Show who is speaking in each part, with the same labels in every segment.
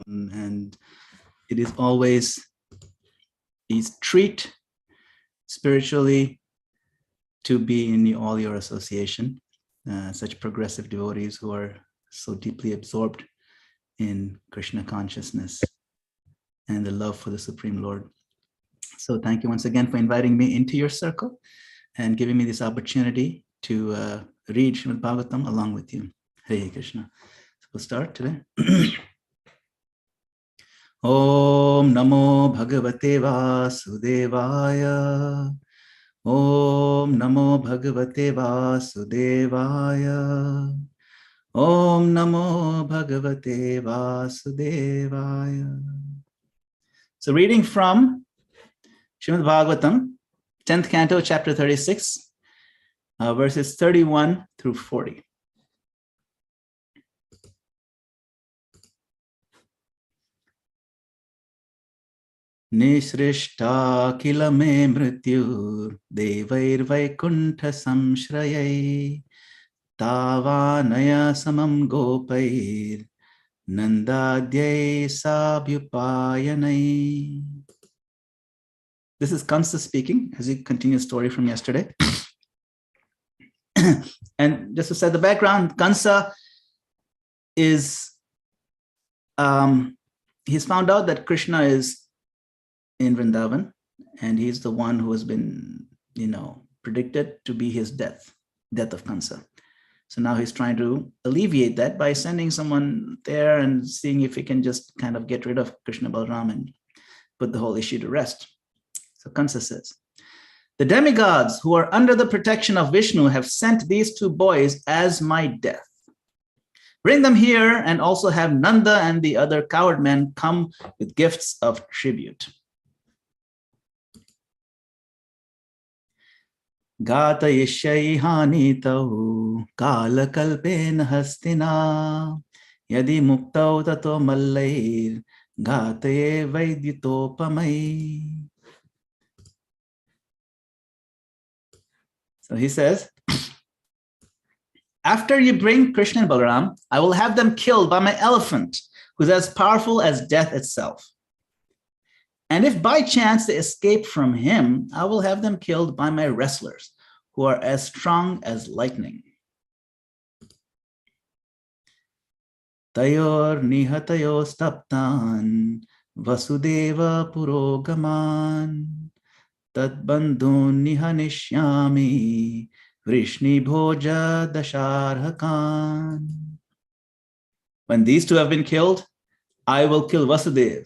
Speaker 1: And it is always a treat spiritually to be in all your association, such progressive devotees who are so deeply absorbed in Krishna consciousness and the love for the Supreme Lord. So thank you once again for inviting me into your circle and giving me this opportunity to read Srimad Bhagavatam along with you. Hare Krishna. So we'll start today. Om Namo Bhagavate Vasudevaya. Om Namo Bhagavate Vasudevaya. Om Namo Bhagavate Vasudevaya. So reading from Srimad Bhagavatam, 10th canto, chapter 36, verses 31 through 40. Nishrishta kila me mrityur devair vaikuntha samshrayai tavanaya samam gopair nandadyai sabhyupayanai. This is Kansa speaking as he continues story from yesterday. And just to set the background, Kansa is, he's found out that Krishna is in Vrindavan, and he's the one who has been, predicted to be his death of Kansa. So now he's trying to alleviate that by sending someone there and seeing if he can just kind of get rid of Krishna Balaram and put the whole issue to rest. So Kansa says, the demigods who are under the protection of Vishnu have sent these two boys as my death. Bring them here and also have Nanda and the other coward men come with gifts of tribute. Gata yishai hanitau kala kalpen hastina yadi muktau tato mallair gataye vaidyutopamai. So he says, after you bring Krishna and Balaram, I will have them killed by my elephant, who's as powerful as death itself. And if by chance they escape from him, I will have them killed by my wrestlers, who are as strong as lightning. Tayor nihatayo staptan vasudeva purogaman tadbandhun nihanishyami vrishni bhoja dasharhakan. When these two have been killed, I will kill Vasudeva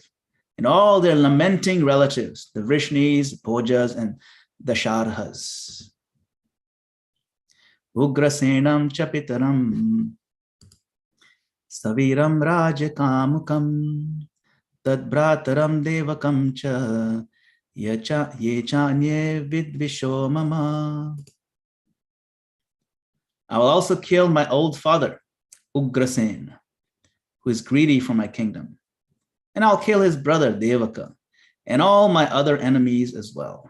Speaker 1: and all their lamenting relatives, the Vrishnis, Bhojas, and Dasharhas. Ugrasenam chapitaram saviram rajakamukam tadbrataram devakam cha yechanye vidvisho mama. I will also kill my old father, Ugrasen, who is greedy for my kingdom. And I'll kill his brother Devaka and all my other enemies as well.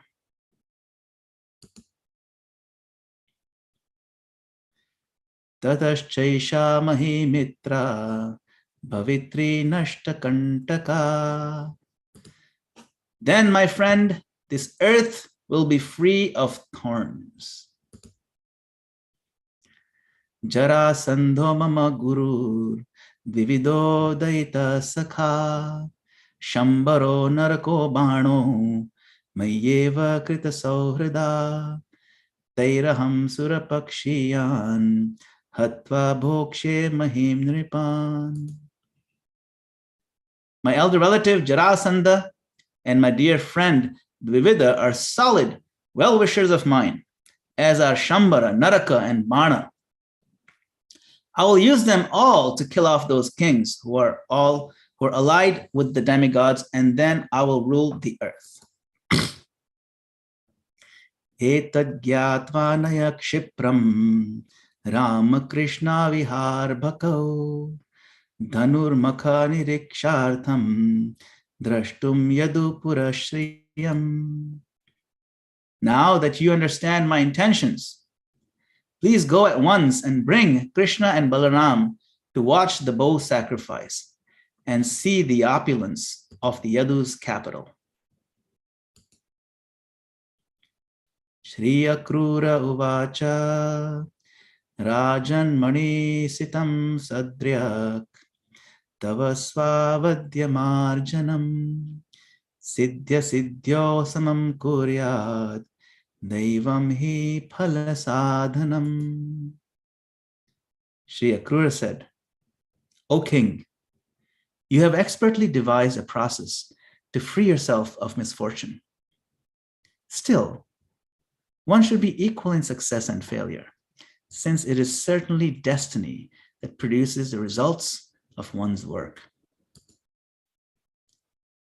Speaker 1: Tataschaisha mahi mitra bhavitri nashtakantaka. Then, my friend, this earth will be free of thorns. Jara sandho mama guru Vivido daita sakha Shambaro narako bano Mayeva krita sauhrida Tairaham surapakshiyan Hatva bhokshe mahim nripan. My elder relative Jarasandha and my dear friend Dvivida are solid well-wishers of mine, as are Shambara, Naraka, and Bana. I will use them all to kill off those kings who are allied with the demigods, and then I will rule the earth. Etad gyatva naya kshipram Ram Krishna vihar bhakau Dhanur makha nirikshartham Drashtum yadu purashriyam. Now that you understand my intentions, please go at once and bring Krishna and Balaram to watch the bow sacrifice. and see the opulence of the Yadu's capital. Shri Akrura Uvacha Rajan Mani Sitam Sadryak Tava Svavadya Marjanam Siddhya Siddhyo Samam Kuryat Daivam Hi Phala Sadhanam. Shri Akrura said, O king, you have expertly devised a process to free yourself of misfortune. Still, one should be equal in success and failure, since it is certainly destiny that produces the results of one's work.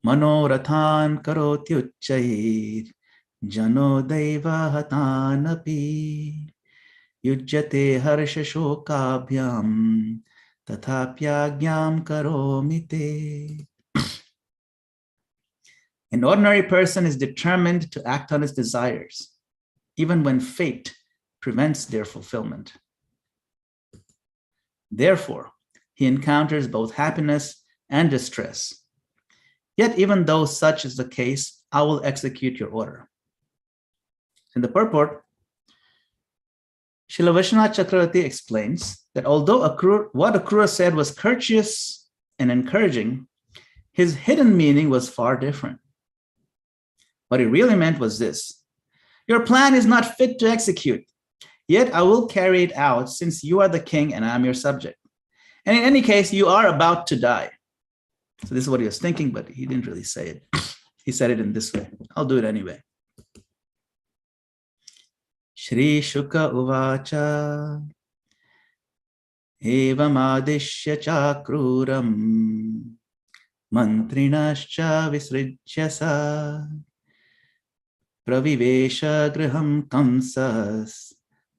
Speaker 1: Manorathan karotyuchayir jano deva hatanapi yujyate harsha shokabhyam tathapyagyam karomite. An ordinary person is determined to act on his desires, even when fate prevents their fulfillment. Therefore, he encounters both happiness and distress. Yet, even though such is the case, I will execute your order. In the purport, Srila Vishwanath Chakravarti explains that although what Akrura said was courteous and encouraging, his hidden meaning was far different. What he really meant was this: your plan is not fit to execute, yet I will carry it out since you are the king and I am your subject. And in any case, you are about to die. So this is what he was thinking, but he didn't really say it. He said it in this way. I'll do it anyway. Shri Shuka Uvacha Evam Adishya Chakruram Mantrinascha Visrijyasa Pravivesha Griham Kamsas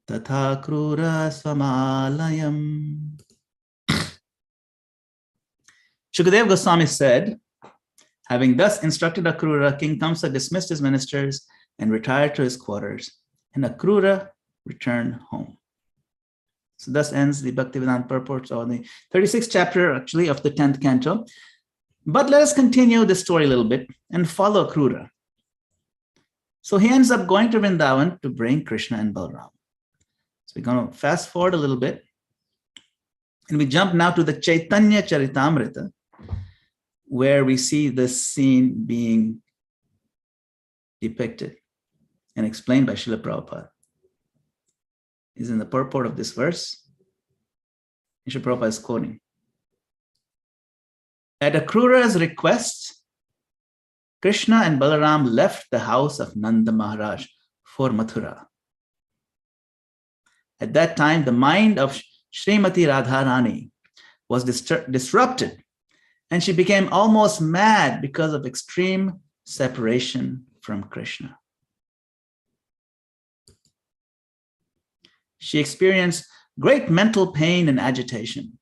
Speaker 1: Tatha Krura Swamalayam. Shukadeva Goswami said, having thus instructed Akrura, King Kamsa dismissed his ministers and retired to his quarters, and Akrura returned home. So thus ends the Bhaktivedanta purport, or the 36th chapter actually of the 10th canto. But let us continue the story a little bit and follow Akrura. So he ends up going to Vrindavan to bring Krishna and Balaram. So we're going to fast forward a little bit, and we jump now to the Chaitanya Charitamrita, where we see this scene being depicted and explained by Srila Prabhupada. Is in the purport of this verse. Srila Prabhupada is quoting. At Akrura's request, Krishna and Balaram left the house of Nanda Maharaj for Mathura. At that time, the mind of Srimati Radharani was disrupted, and she became almost mad because of extreme separation from Krishna. She experienced great mental pain and agitation,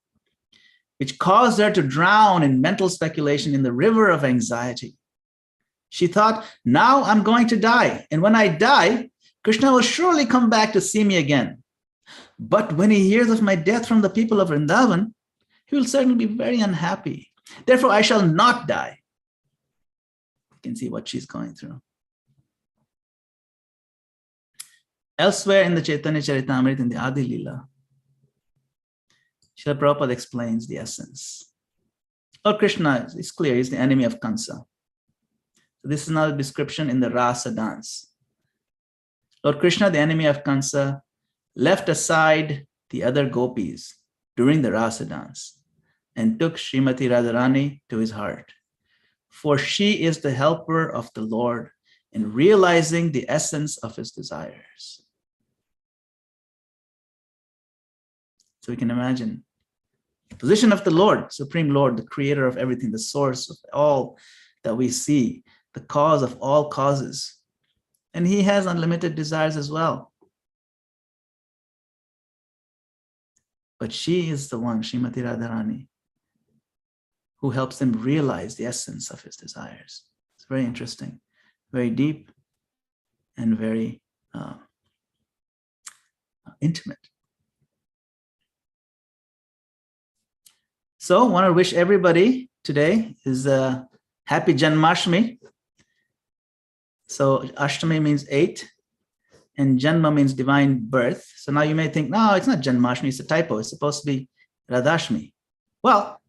Speaker 1: which caused her to drown in mental speculation in the river of anxiety. She thought, now I'm going to die, and when I die, Krishna will surely come back to see me again. But when he hears of my death from the people of Vrindavan, he will certainly be very unhappy. Therefore, I shall not die. You can see what she's going through. Elsewhere in the Chaitanya Charitamrita, in the Adi Lila, Srila Prabhupada explains the essence. Lord Krishna is clear, he's the enemy of Kansa. So this is now a description in the Rasa dance. Lord Krishna, the enemy of Kansa, left aside the other gopis during the Rasa dance and took Srimati Radharani to his heart. For she is the helper of the Lord in realizing the essence of his desires. So we can imagine the position of the Lord, Supreme Lord, the creator of everything, the source of all that we see, the cause of all causes. And he has unlimited desires as well. But she is the one, Srimati Radharani, who helps him realize the essence of his desires. It's very interesting, very deep, and very intimate. So I want to wish everybody today is Happy Janmashtami. So Ashtami means 8, and Janma means divine birth. So now you may think, no, it's not Janmashtami, it's a typo. It's supposed to be Radhashmi. Well,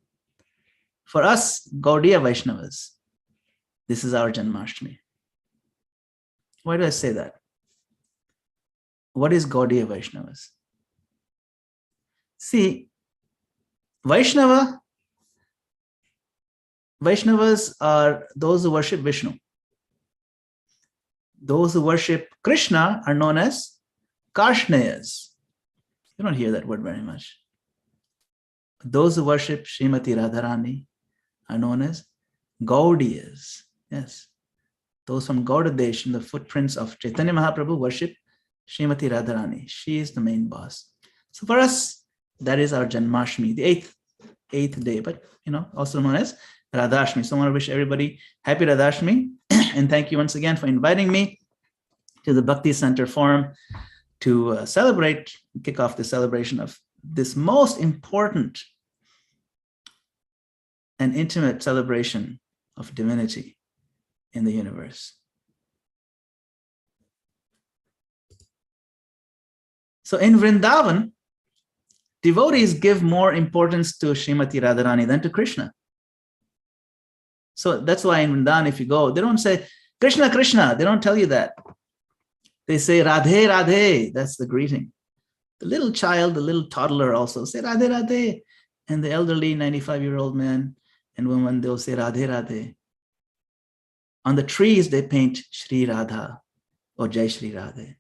Speaker 1: for us Gaudiya Vaishnavas, this is our Janmashtami. Why do I say that? What is Gaudiya Vaishnavas? See, Vaishnavas are those who worship Vishnu. Those who worship Krishna are known as Karshnayas. You don't hear that word very much. Those who worship Srimati Radharani are known as Gaudiyas. Yes. Those from Gaudadesh in the footprints of Chaitanya Mahaprabhu worship Srimati Radharani. She is the main boss. So for us, that is our Janmashtami, the eighth day, but also known as Radhashmi. So I want to wish everybody happy Radhashmi, and thank you once again for inviting me to the Bhakti Center Forum to kick off the celebration of this most important and intimate celebration of divinity in the universe. So in Vrindavan, devotees give more importance to Srimati Radharani than to Krishna. So that's why in Vrindavan, if you go, they don't say, Krishna, Krishna. They don't tell you that. They say, Radhe, Radhe. That's the greeting. The little child, the little toddler also say, Radhe, Radhe. And the elderly 95-year-old man and woman, they'll say, Radhe, Radhe. On the trees, they paint Shri Radha or Jai Shri Radhe.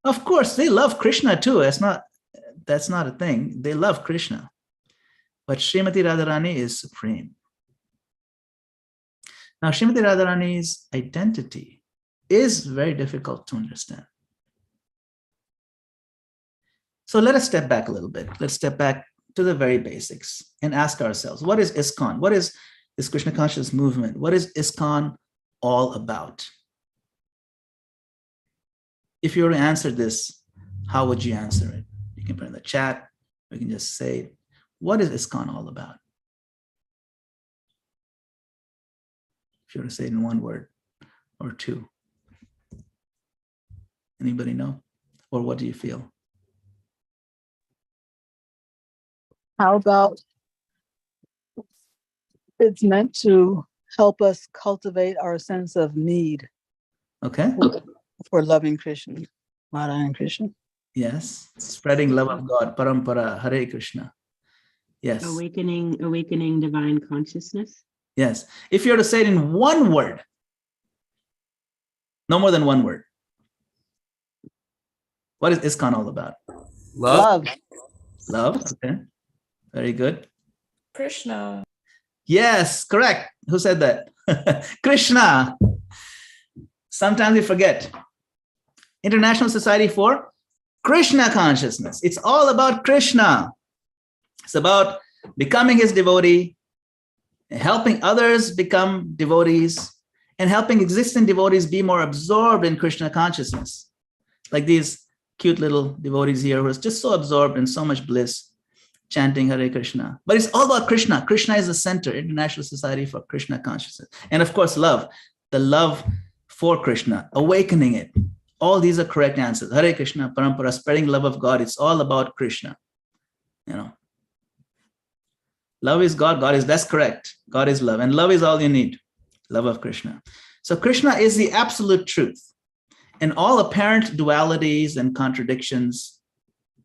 Speaker 1: Of course, they love Krishna too. That's not a thing. They love Krishna. But Srimati Radharani is supreme. Now, Srimati Radharani's identity is very difficult to understand. So let us step back a little bit. Let's step back to the very basics and ask ourselves, what is ISKCON? What is this Krishna conscious movement? What is ISKCON all about? If you were to answer this, how would you answer it? You can put it in the chat. We can just say, what is ISKCON all about? If you were to say it in one word or two. Anybody know? Or what do you feel?
Speaker 2: How about it's meant to help us cultivate our sense of need.
Speaker 1: Okay.
Speaker 2: For loving Krishna, Radha and Krishna.
Speaker 1: Yes. Spreading love of God, Parampara, Hare Krishna. Yes.
Speaker 3: Awakening divine consciousness.
Speaker 1: Yes. If you were to say it in one word, no more than one word, what is ISKCON all about?
Speaker 2: Love.
Speaker 1: Love. Okay. Very good.
Speaker 4: Krishna.
Speaker 1: Yes, correct. Who said that? Krishna. Sometimes we forget. International Society for Krishna Consciousness. It's all about Krishna. It's about becoming his devotee, helping others become devotees, and helping existing devotees be more absorbed in Krishna consciousness. Like these cute little devotees here who are just so absorbed in so much bliss, chanting Hare Krishna. But it's all about Krishna. Krishna is the center, International Society for Krishna Consciousness. And of course, love, the love for Krishna, awakening it. All these are correct answers. Hare Krishna, Parampara, spreading love of God. It's all about Krishna. Love is God. That's correct. God is love. And love is all you need. Love of Krishna. So Krishna is the absolute truth. And all apparent dualities and contradictions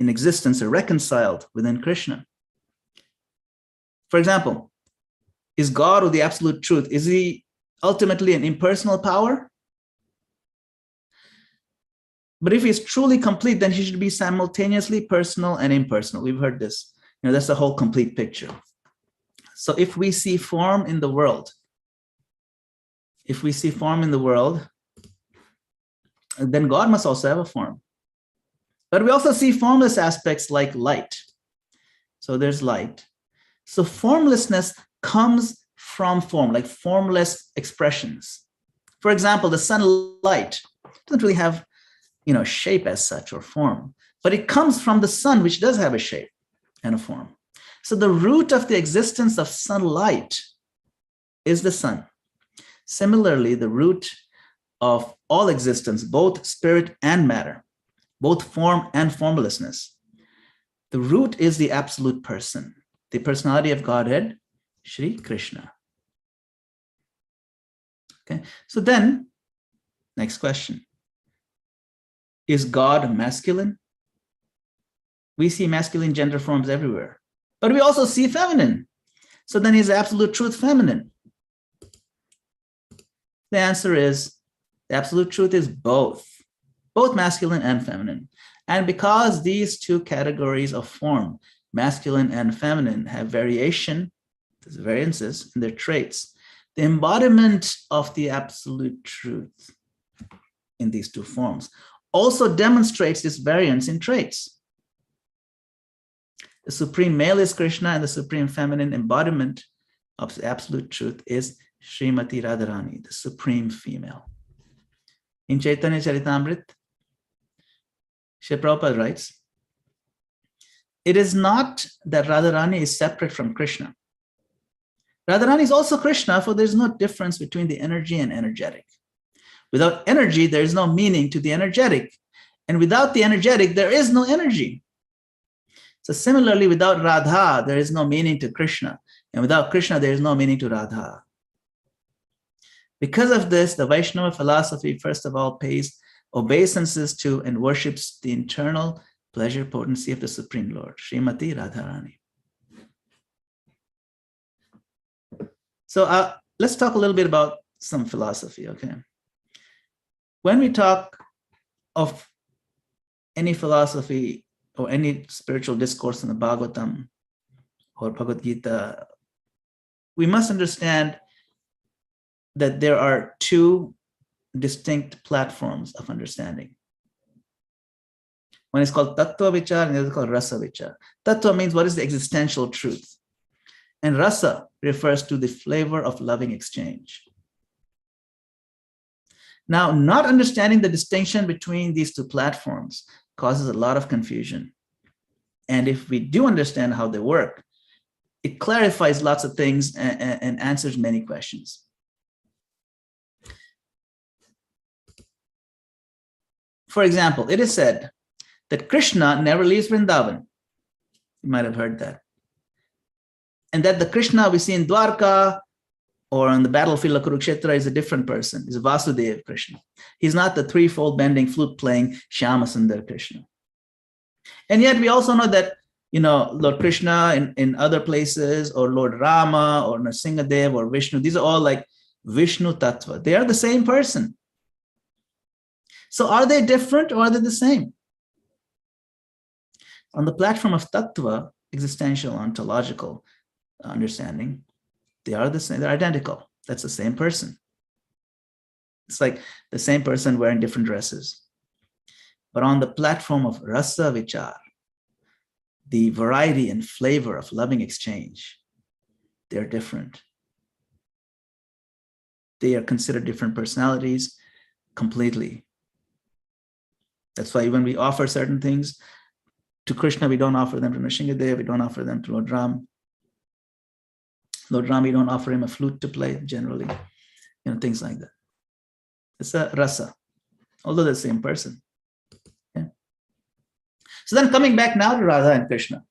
Speaker 1: in existence are reconciled within Krishna. For example, is God, or the absolute truth, is he ultimately an impersonal power? But if he's truly complete, then he should be simultaneously personal and impersonal. We've heard this. That's the whole complete picture. So if we see form in the world, then God must also have a form. But we also see formless aspects like light. So there's light. So formlessness comes from form, like formless expressions. For example, the sunlight doesn't really have, shape as such or form, but it comes from the sun, which does have a shape and a form. So the root of the existence of sunlight is the sun. Similarly, the root of all existence, both spirit and matter, both form and formlessness, the root is the absolute person, the personality of Godhead, Shri Krishna. Okay, so then, next question. Is God masculine? We see masculine gender forms everywhere, but we also see feminine. So then is absolute truth feminine? The answer is, the absolute truth is both masculine and feminine. And because these two categories of form, masculine and feminine, have variation, there's variances in their traits, the embodiment of the absolute truth in these two forms also demonstrates this variance in traits. The supreme male is Krishna, and the supreme feminine embodiment of the absolute truth is Srimati Radharani, the supreme female. In Chaitanya Charitamrita, Srila Prabhupada writes, it is not that Radharani is separate from Krishna. Radharani is also Krishna, for there is no difference between the energy and energetic. Without energy, there is no meaning to the energetic. And without the energetic, there is no energy. So similarly, without Radha, there is no meaning to Krishna. And without Krishna, there is no meaning to Radha. Because of this, the Vaishnava philosophy, first of all, pays obeisances to and worships the internal pleasure potency of the Supreme Lord, Srimati Radharani. So let's talk a little bit about some philosophy, okay? When we talk of any philosophy or any spiritual discourse in the Bhagavatam or Bhagavad Gita, we must understand that there are two distinct platforms of understanding. One is called Tattva Vichar and the other is called Rasa Vichar. Tattva means what is the existential truth. And Rasa refers to the flavor of loving exchange. Now, not understanding the distinction between these two platforms causes a lot of confusion. And if we do understand how they work, it clarifies lots of things and answers many questions. For example, it is said that Krishna never leaves Vrindavan. You might have heard that. And that the Krishna we see in Dwarka or on the battlefield of Kurukshetra is a different person. He's Vasudeva Krishna. He's not the threefold bending, flute-playing Shyama Sundar Krishna. And yet we also know that, Lord Krishna in other places, or Lord Rama, or Nrsimhadev, or Vishnu, these are all like Vishnu Tattva. They are the same person. So are they different or are they the same? On the platform of Tattva, existential, ontological understanding, they are the same, they're identical. That's the same person. It's like the same person wearing different dresses. But on the platform of Rasa Vichar, the variety and flavor of loving exchange, they're different. They are considered different personalities completely. That's why when we offer certain things to Krishna, we don't offer them to Nrsimhadev, we don't offer them to Lord Ram. Lord Ram, we don't offer him a flute to play generally, things like that. It's a rasa, although they're the same person. Okay? So then coming back now to Radha and Krishna.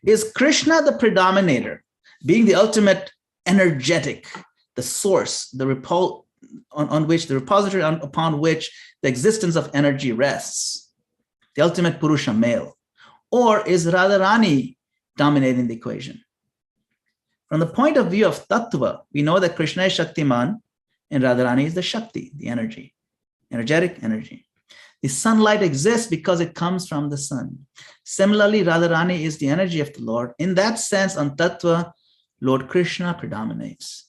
Speaker 1: Is Krishna the predominator, being the ultimate energetic, the source, the on which the repository upon which the existence of energy rests, the ultimate Purusha male? Or is Radharani dominating the equation? From the point of view of Tattva, we know that Krishna is Shaktiman and Radharani is the Shakti, the energy, energetic energy. The sunlight exists because it comes from the sun. Similarly, Radharani is the energy of the Lord. In that sense, on Tattva, Lord Krishna predominates.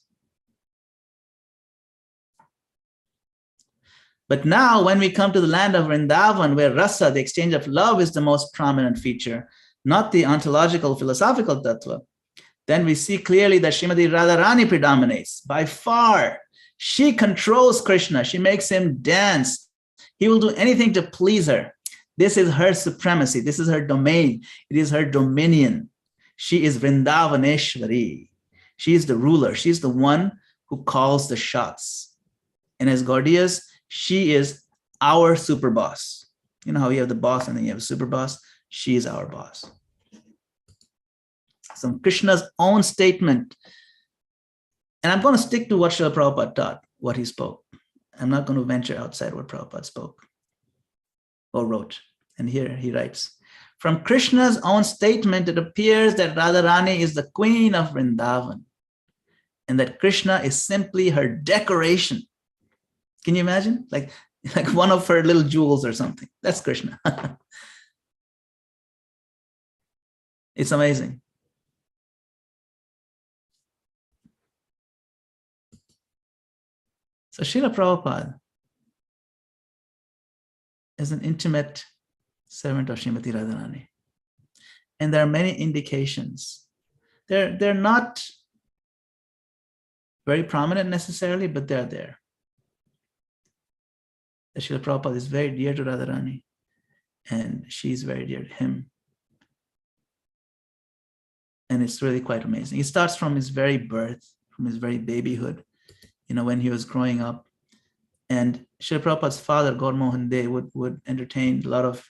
Speaker 1: But now, when we come to the land of Vrindavan, where Rasa, the exchange of love, is the most prominent feature, not the ontological, philosophical Tattva, then we see clearly that Srimati Radharani predominates by far. She controls Krishna. She makes him dance. He will do anything to please her. This is her supremacy. This is her domain. It is her dominion. She is Vrindavaneshwari. She is the ruler. She's the one who calls the shots. And as Gaudiya's, she is our super boss. You know how you have the boss and then you have a super boss? She is our boss. So Krishna's own statement, and I'm going to stick to what Srila Prabhupada taught, what he spoke. I'm not going to venture outside what Prabhupada spoke or wrote. And here he writes, from Krishna's own statement, it appears that Radharani is the queen of Vrindavan and that Krishna is simply her decoration. Can you imagine? Like one of her little jewels or something. That's Krishna. It's amazing. So Srila Prabhupada is an intimate servant of Srimati Radharani. And there are many indications. They're not very prominent necessarily, but they're there. That Srila Prabhupada is very dear to Radharani, and she's very dear to him. And it's really quite amazing. He starts from his very birth, from his very babyhood, when he was growing up. And Srila Prabhupada's father, Gaur Mohan De, would entertain a lot of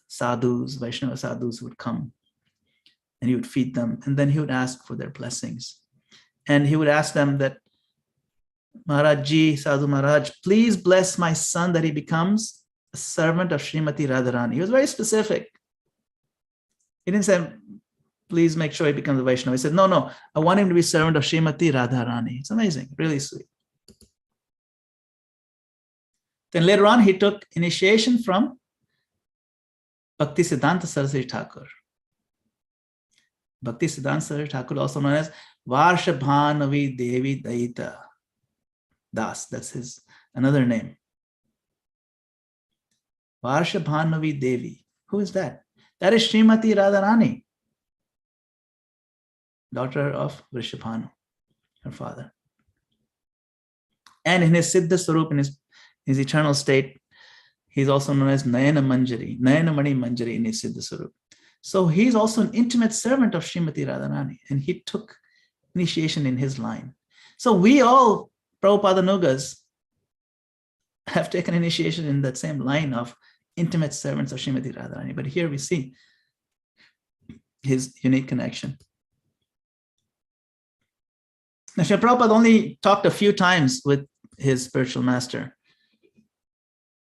Speaker 1: sadhus, Vaishnava sadhus would come, and he would feed them, and then he would ask for their blessings. And he would ask them that, Maharajji, Sadhu Maharaj, please bless my son that he becomes a servant of Srimati Radharani. He was very specific. He didn't say, please make sure he becomes a Vaishnava. He said, no, I want him to be servant of Srimati Radharani. It's amazing, really sweet. Then later on, he took initiation from Bhakti Siddhanta Saraswati Thakur. Bhakti Siddhanta Saraswati Thakur, also known as Varshabhanavi Devi Daita Das. That's his another name. Varshabhanavi Devi. Who is that? That is Srimati Radharani, daughter of Vrishabhanu, her father. And in his Siddha Swarup, in his eternal state, he's also known as Nayana Manjari, Nayana Mani Manjari in his Siddha Swarup. So he's also an intimate servant of Srimati Radharani, and he took initiation in his line. So we all, Prabhupada Nugas, have taken initiation in that same line of intimate servants of Srimati Radharani. But here we see his unique connection. Now, Srila Prabhupada only talked a few times with his spiritual master.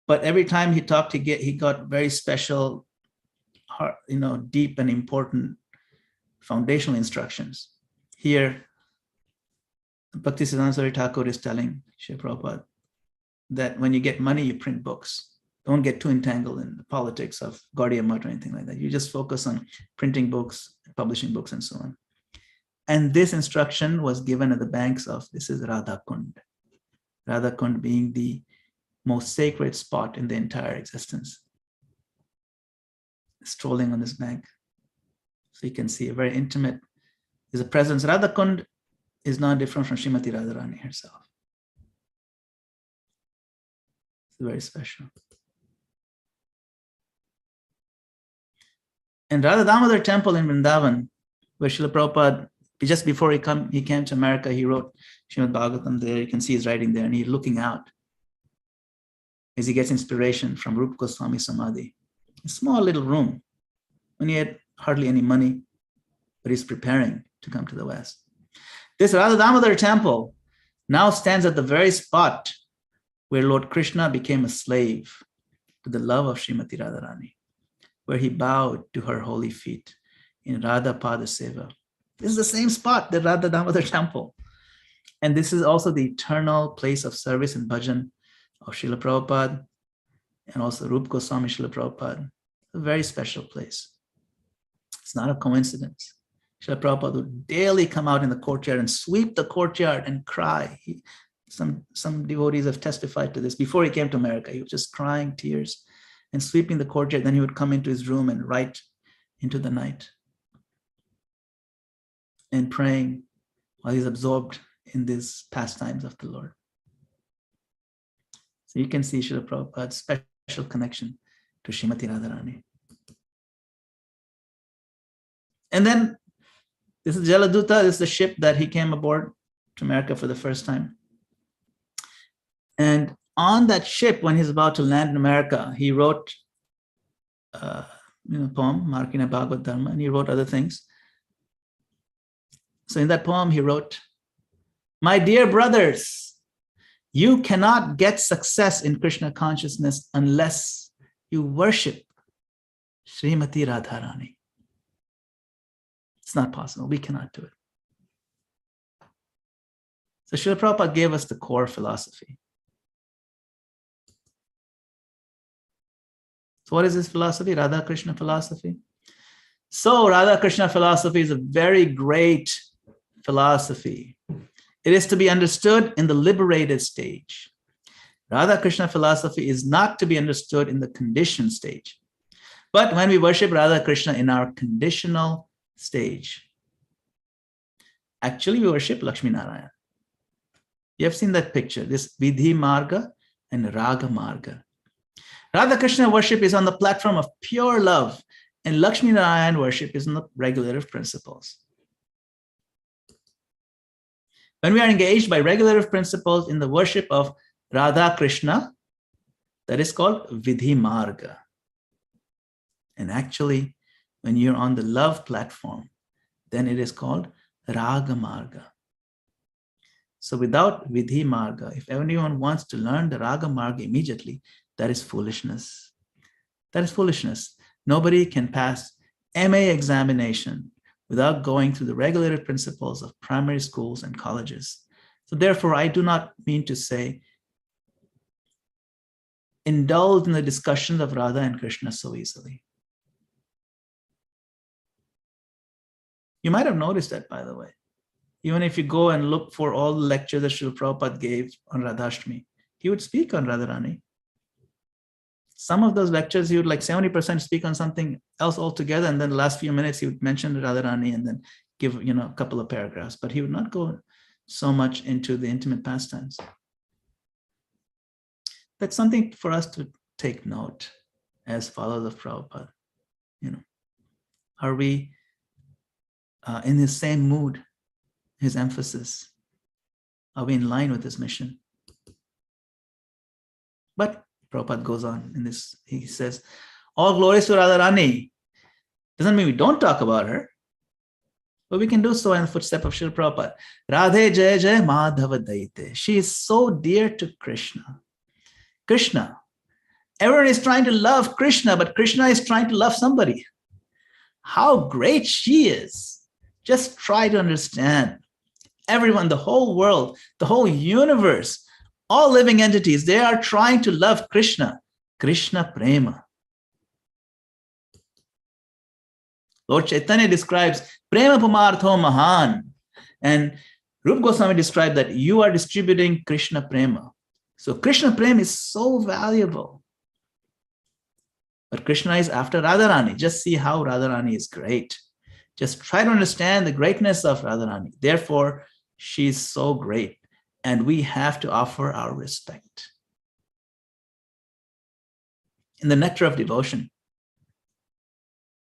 Speaker 1: But every time he talked, he got very special, deep and important foundational instructions. Here, Bhaktisiddhanta Saraswati Thakur is telling Srila Prabhupada that when you get money, you print books. Don't get too entangled in the politics of Gaudiya Math or anything like that. You just focus on printing books, publishing books, and so on. And this instruction was given at the banks of, this is Radha Kund. Radha Kund being the most sacred spot in the entire existence. Strolling on this bank. So you can see a very intimate, there's a presence. Radha Kund is not different from Srimati Radharani herself. It's very special. And Radha Damodar Temple in Vrindavan, where Srila Prabhupada, just before he came to America, he wrote Srimad Bhagavatam there. You can see his writing there, and he's looking out as he gets inspiration from Rupa Goswami Samadhi. A small little room, when he had hardly any money, but he's preparing to come to the West. This Radha Damodar temple now stands at the very spot where Lord Krishna became a slave to the love of Srimati Radharani, where he bowed to her holy feet in Radha Pada Seva. This is the same spot, the Radha Damodar temple. And this is also the eternal place of service and bhajan of Srila Prabhupada and also Rupa Goswami Srila Prabhupada. A very special place. It's not a coincidence. Srila Prabhupada would daily come out in the courtyard and sweep the courtyard and cry. Some devotees have testified to this. Before he came to America, he was just crying tears and sweeping the courtyard. Then he would come into his room and write into the night and praying while he's absorbed in these pastimes of the Lord. So you can see Srila Prabhupada's special connection to Srimati Radharani. And then This is Jaladuta. This is the ship that he came aboard to America for the first time. And on that ship, when he's about to land in America, he wrote a poem, Markina Bhagavad Dharma, and he wrote other things. So in that poem, he wrote, "My dear brothers, you cannot get success in Krishna consciousness unless you worship Srimati Radharani. It's not possible. We cannot do it." So Srila Prabhupada gave us the core philosophy. So what is this philosophy? Radha Krishna philosophy. So Radha Krishna philosophy is a very great philosophy. It is to be understood in the liberated stage. Radha Krishna philosophy is not to be understood in the conditioned stage. But when we worship Radha Krishna in our conditional stage, actually we worship Lakshmi Narayana. You have seen that picture, this Vidhi Marga and Raga Marga. Radha Krishna worship is on the platform of pure love, and Lakshmi Narayana worship is on the regulative principles. When we are engaged by regulative principles in the worship of Radha Krishna, that is called Vidhi Marga. And actually, when you're on the love platform, then it is called Raga Marga. So without Vidhi Marga, if anyone wants to learn the Raga Marga immediately, that is foolishness. That is foolishness. Nobody can pass MA examination without going through the regulative principles of primary schools and colleges. So therefore, I do not mean to say indulge in the discussions of Radha and Krishna so easily. You might have noticed that, by the way. Even if you go and look for all the lectures that Srila Prabhupada gave on Radhashtami, he would speak on Radharani. Some of those lectures, he would like 70% speak on something else altogether, and then the last few minutes he would mention Radharani and then give a couple of paragraphs, but he would not go so much into the intimate pastimes. That's something for us to take note as followers of Prabhupada. Are we in his same mood, his emphasis? Are we in line with his mission? But Prabhupada goes on in this, he says, all glories to Radharani. Doesn't mean we don't talk about her, but we can do so in the footstep of Srila Prabhupada. Radhe Jaya Jaya Madhava Daite. She is so dear to Krishna. Krishna. Everyone is trying to love Krishna, but Krishna is trying to love somebody. How great she is. Just try to understand. Everyone, the whole world, the whole universe, all living entities, they are trying to love Krishna. Krishna Prema. Lord Chaitanya describes Prema Pumartho Mahan. And Rupa Goswami described that you are distributing Krishna Prema. So Krishna Prema is so valuable. But Krishna is after Radharani. Just see how Radharani is great. Just try to understand the greatness of Radharani. Therefore, she is so great. And we have to offer our respect. In the Nectar of Devotion,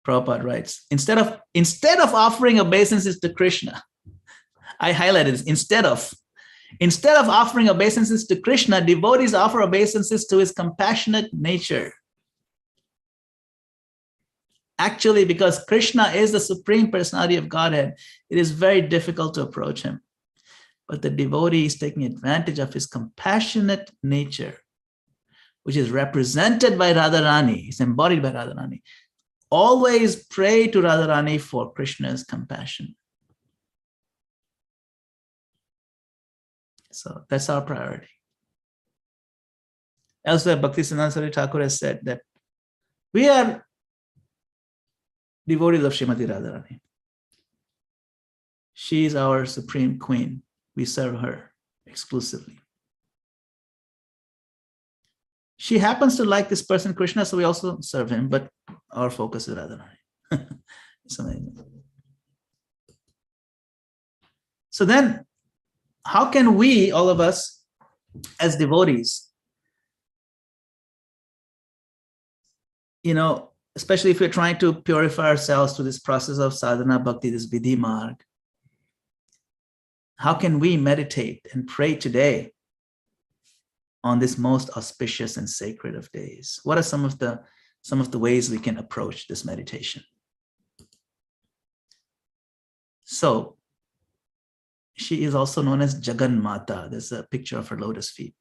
Speaker 1: Prabhupada writes, instead of offering obeisances to Krishna, I highlighted this, instead of offering obeisances to Krishna, devotees offer obeisances to his compassionate nature. Actually, because Krishna is the Supreme Personality of Godhead, it is very difficult to approach him. But the devotee is taking advantage of his compassionate nature, which is represented by Radharani, is embodied by Radharani. Always pray to Radharani for Krishna's compassion. So that's our priority. Elsewhere, Bhaktisiddhanta Saraswati Thakur has said that we are devotees of Srimati Radharani. She is our supreme queen. We serve her exclusively. She happens to like this person, Krishna, so we also serve him, but our focus is Radharani. It's amazing. So then, how can we, all of us, as devotees, especially if we're trying to purify ourselves through this process of sadhana bhakti, this vidhi marg. How can we meditate and pray today on this most auspicious and sacred of days? What are some of the ways we can approach this meditation? So she is also known as Jagan Mata. There's a picture of her lotus feet.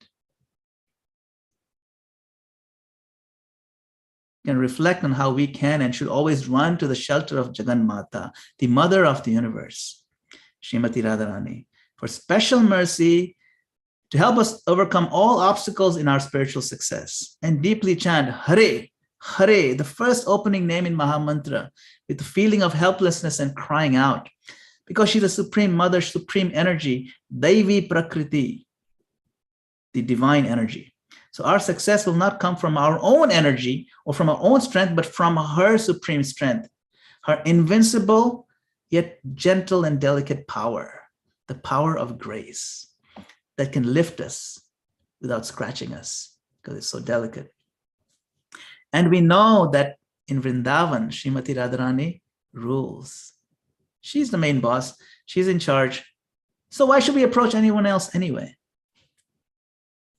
Speaker 1: Can reflect on how we can and should always run to the shelter of Jagan Mata, the mother of the universe, Srimati Radharani, for special mercy to help us overcome all obstacles in our spiritual success, and deeply chant Hare, Hare, the first opening name in Mahamantra, with the feeling of helplessness and crying out, because she's the Supreme Mother, Supreme Energy, Daivi Prakriti, the divine energy. So our success will not come from our own energy or from our own strength, but from her supreme strength, her invincible yet gentle and delicate power, the power of grace that can lift us without scratching us because it's so delicate. And we know that in Vrindavan, Srimati Radharani rules. She's the main boss. She's in charge. So why should we approach anyone else anyway?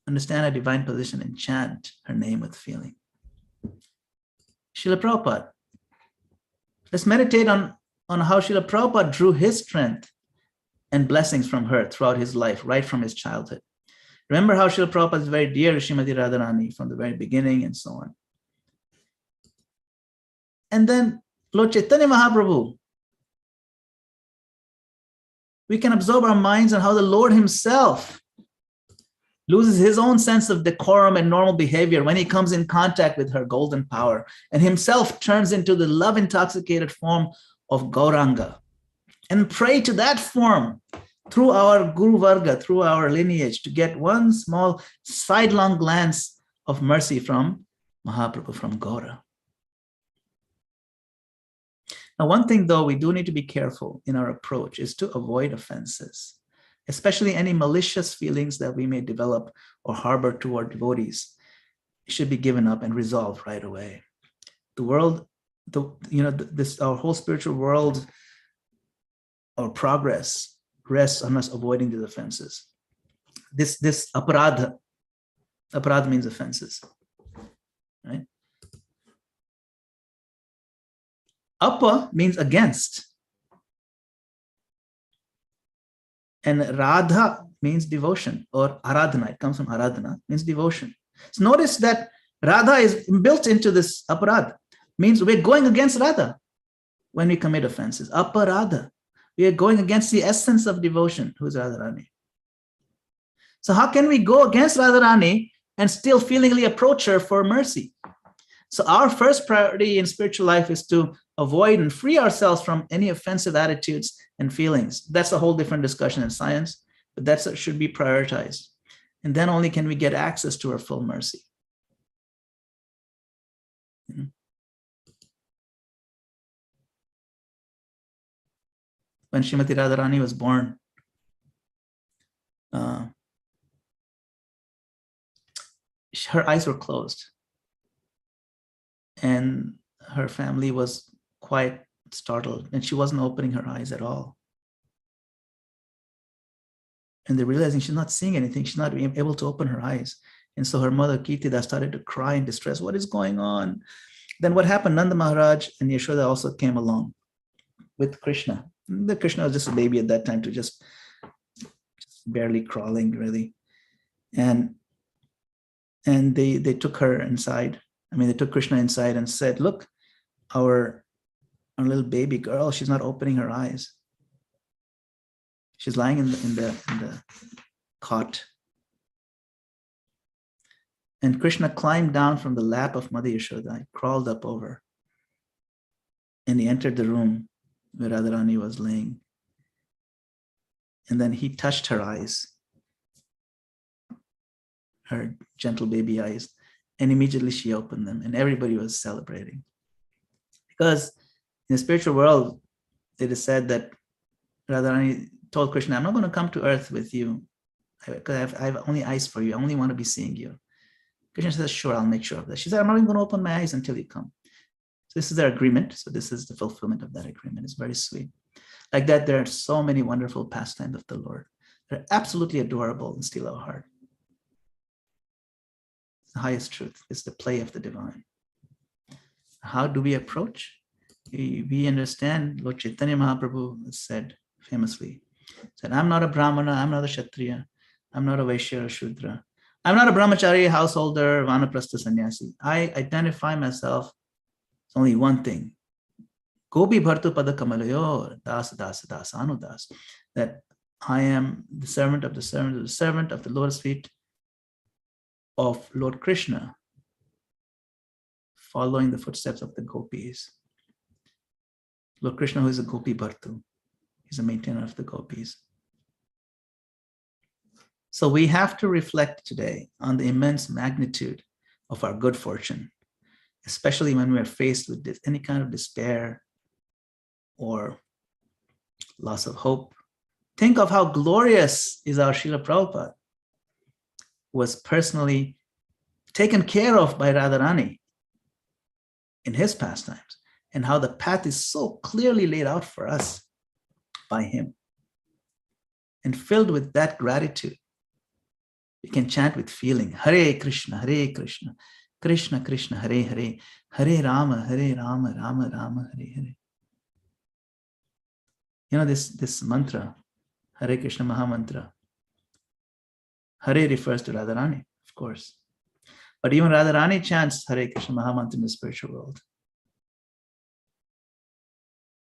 Speaker 1: Understand her divine position and chant her name with feeling. Srila Prabhupada. Let's meditate on how Srila Prabhupada drew his strength and blessings from her throughout his life, right from his childhood. Remember how Srila Prabhupada is very dear to Srimati Radharani from the very beginning and so on. And then Lord Chaitanya Mahaprabhu. We can absorb our minds on how the Lord himself loses his own sense of decorum and normal behavior when he comes in contact with her golden power and himself turns into the love-intoxicated form of Gauranga. And pray to that form through our Guru Varga, through our lineage, to get one small sidelong glance of mercy from Mahaprabhu, from Gaura. Now, one thing, though, we do need to be careful in our approach is to avoid offenses, especially any malicious feelings that we may develop or harbor toward devotees. It should be given up and resolved right away. The world, our whole spiritual world, our progress rests on us avoiding these offenses. This aparadha means offenses, right? Apa means against. And Radha means devotion, or aradhana. It comes from aradhana, means devotion. So notice that Radha is built into this aparadha, means we're going against Radha when we commit offenses. Aparadha. We are going against the essence of devotion, who is Radharani. So how can we go against Radharani and still feelingly approach her for mercy? So our first priority in spiritual life is to avoid and free ourselves from any offensive attitudes and feelings. That's a whole different discussion in science, but that should be prioritized. And then only can we get access to her full mercy. When Srimati Radharani was born, her eyes were closed. And her family was quite startled, and she wasn't opening her eyes at all. And they're realizing she's not seeing anything. She's not being able to open her eyes. And so her mother, Kirtida, started to cry in distress. What is going on? Then what happened? Nanda Maharaj and Yashoda also came along with Krishna. The Krishna was just a baby at that time, to just barely crawling, really. And they took her inside. They took Krishna inside and said, look, our little baby girl, she's not opening her eyes. She's lying in the cot. And Krishna climbed down from the lap of Mother Yashoda. He crawled up over. And he entered the room where Radharani was laying. And then he touched her eyes, her gentle baby eyes. And immediately she opened them, and everybody was celebrating. Because in the spiritual world, it is said that Radharani told Krishna, I'm not going to come to earth with you, because I have only eyes for you. I only want to be seeing you. Krishna says, sure, I'll make sure of that. She said, I'm not even going to open my eyes until you come. this is their agreement. So this is the fulfillment of that agreement. It's very sweet. Like that, there are so many wonderful pastimes of the Lord. They're absolutely adorable and steal our heart. It's the highest truth. It's the play of the divine. How do we approach? We understand Lord Chaitanya Mahaprabhu said famously, said, I'm not a Brahmana, I'm not a Kshatriya, I'm not a Vaishya or Shudra. I'm not a brahmachari, householder, vanaprastha sannyasi. I identify myself as only one thing. Gopi bhartu pada kamalayo das das das anudas. That I am the servant of the servant of the lotus feet of Lord Krishna, following the footsteps of the gopis. Lord Krishna, who is a Gopi Bhartu, he's a maintainer of the gopis. So we have to reflect today on the immense magnitude of our good fortune, especially when we are faced with any kind of despair or loss of hope. Think of how glorious is our Srila Prabhupada, who was personally taken care of by Radharani in his pastimes, and how the path is so clearly laid out for us by him. And filled with that gratitude, we can chant with feeling, Hare Krishna, Krishna Krishna, Hare Hare, Hare Rama, Rama Rama, Hare Hare. You know this mantra, Hare Krishna Maha Mantra. Hare refers to Radharani, of course. But even Radharani chants Hare Krishna Maha Mantra in the spiritual world.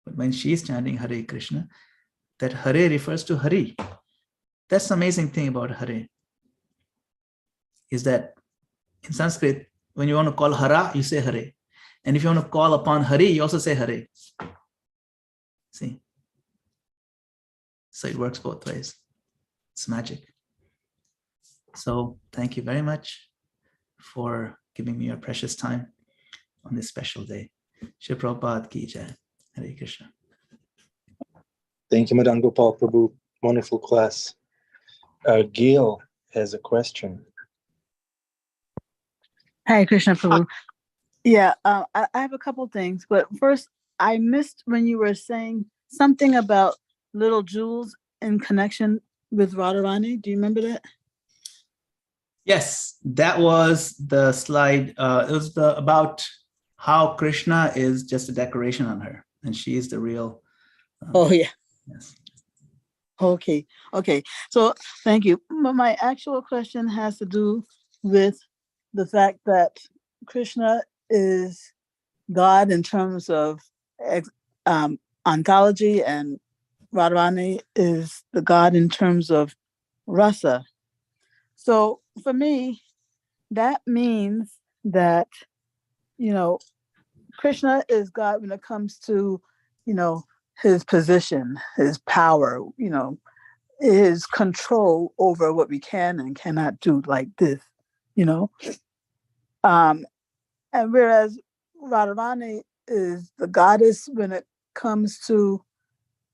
Speaker 1: But when she is chanting Hare Krishna, that Hare refers to Hari. That's the amazing thing about Hare, is that in Sanskrit, when you want to call Hara, you say Hare. And if you want to call upon Hari, you also say Hare. See? So it works both ways. It's magic. So thank you very much for giving me your precious time on this special day. Shri Prabhupada ki jai. Hare Krishna.
Speaker 4: Thank you, Madan Gopal Prabhu. Wonderful class. Gil has a question.
Speaker 2: Hare Krishna Prabhu. Yeah, I have a couple things, but first, I missed when you were saying something about little jewels in connection with Radharani. Do you remember that?
Speaker 1: Yes, that was the slide. It was about how Krishna is just a decoration on her, and she is the real.
Speaker 2: Oh, yeah.
Speaker 1: Yes.
Speaker 2: Okay. So thank you. My actual question has to do with the fact that Krishna is God in terms of ontology, and Radharani is the God in terms of rasa. So for me, that means that, Krishna is God when it comes to, his position, his power, his control over what we can and cannot do, like this, and whereas Radharani is the goddess when it comes to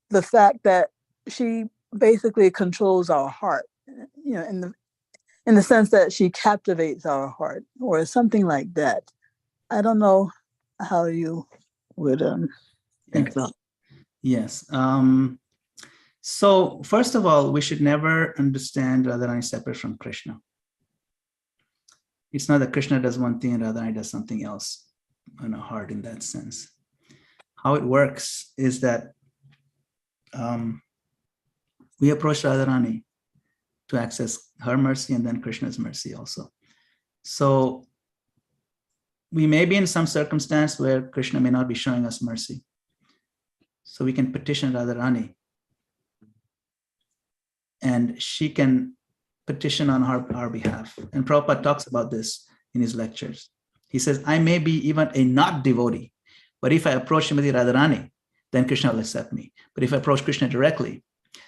Speaker 2: the fact that she basically controls our heart, in the sense that she captivates our heart, or something like that. I don't know how you would think about it.
Speaker 1: Yes. So first of all, we should never understand Radharani separate from Krishna. It's not that Krishna does one thing and Radharani does something else in our heart in that sense. How it works is that we approach Radharani to access her mercy and then Krishna's mercy also. So we may be in some circumstance where Krishna may not be showing us mercy. So we can petition Radharani, and she can petition on our behalf. And Prabhupada talks about this in his lectures. He says, I may be even a not devotee, but if I approach Srimati Radharani, then Krishna will accept me. But if I approach Krishna directly.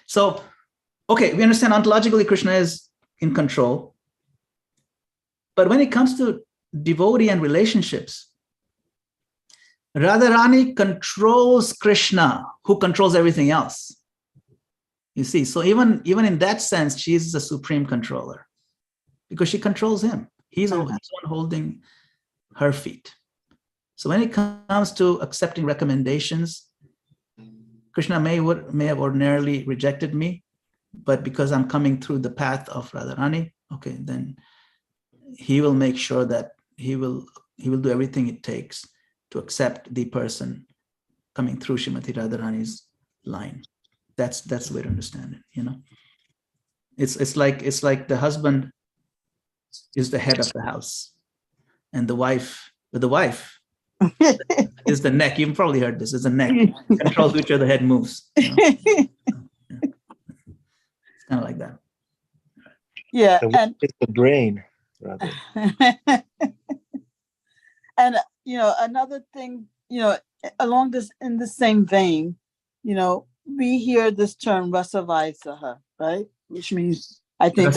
Speaker 1: So, okay, we understand ontologically Krishna is in control. But when it comes to devotee and relationships, Radharani controls Krishna, who controls everything else. You see, so even in that sense, she is the supreme controller because she controls him. He's the one holding her feet. So when it comes to accepting recommendations, Krishna may have ordinarily rejected me, but because I'm coming through the path of Radharani, okay, then he will make sure that he will do everything it takes to accept the person coming through Srimati Radharani's line. That's the way to understand it, you know. It's like the husband is the head of the house, and the wife is the neck. You've probably heard this. Is the neck controls which way the head moves. You know? It's kind of like that.
Speaker 2: Yeah,
Speaker 4: So
Speaker 2: and
Speaker 4: it's the brain, rather.
Speaker 2: and another thing, along this in the same vein, we hear this term rasavaisaha, right? Which means I think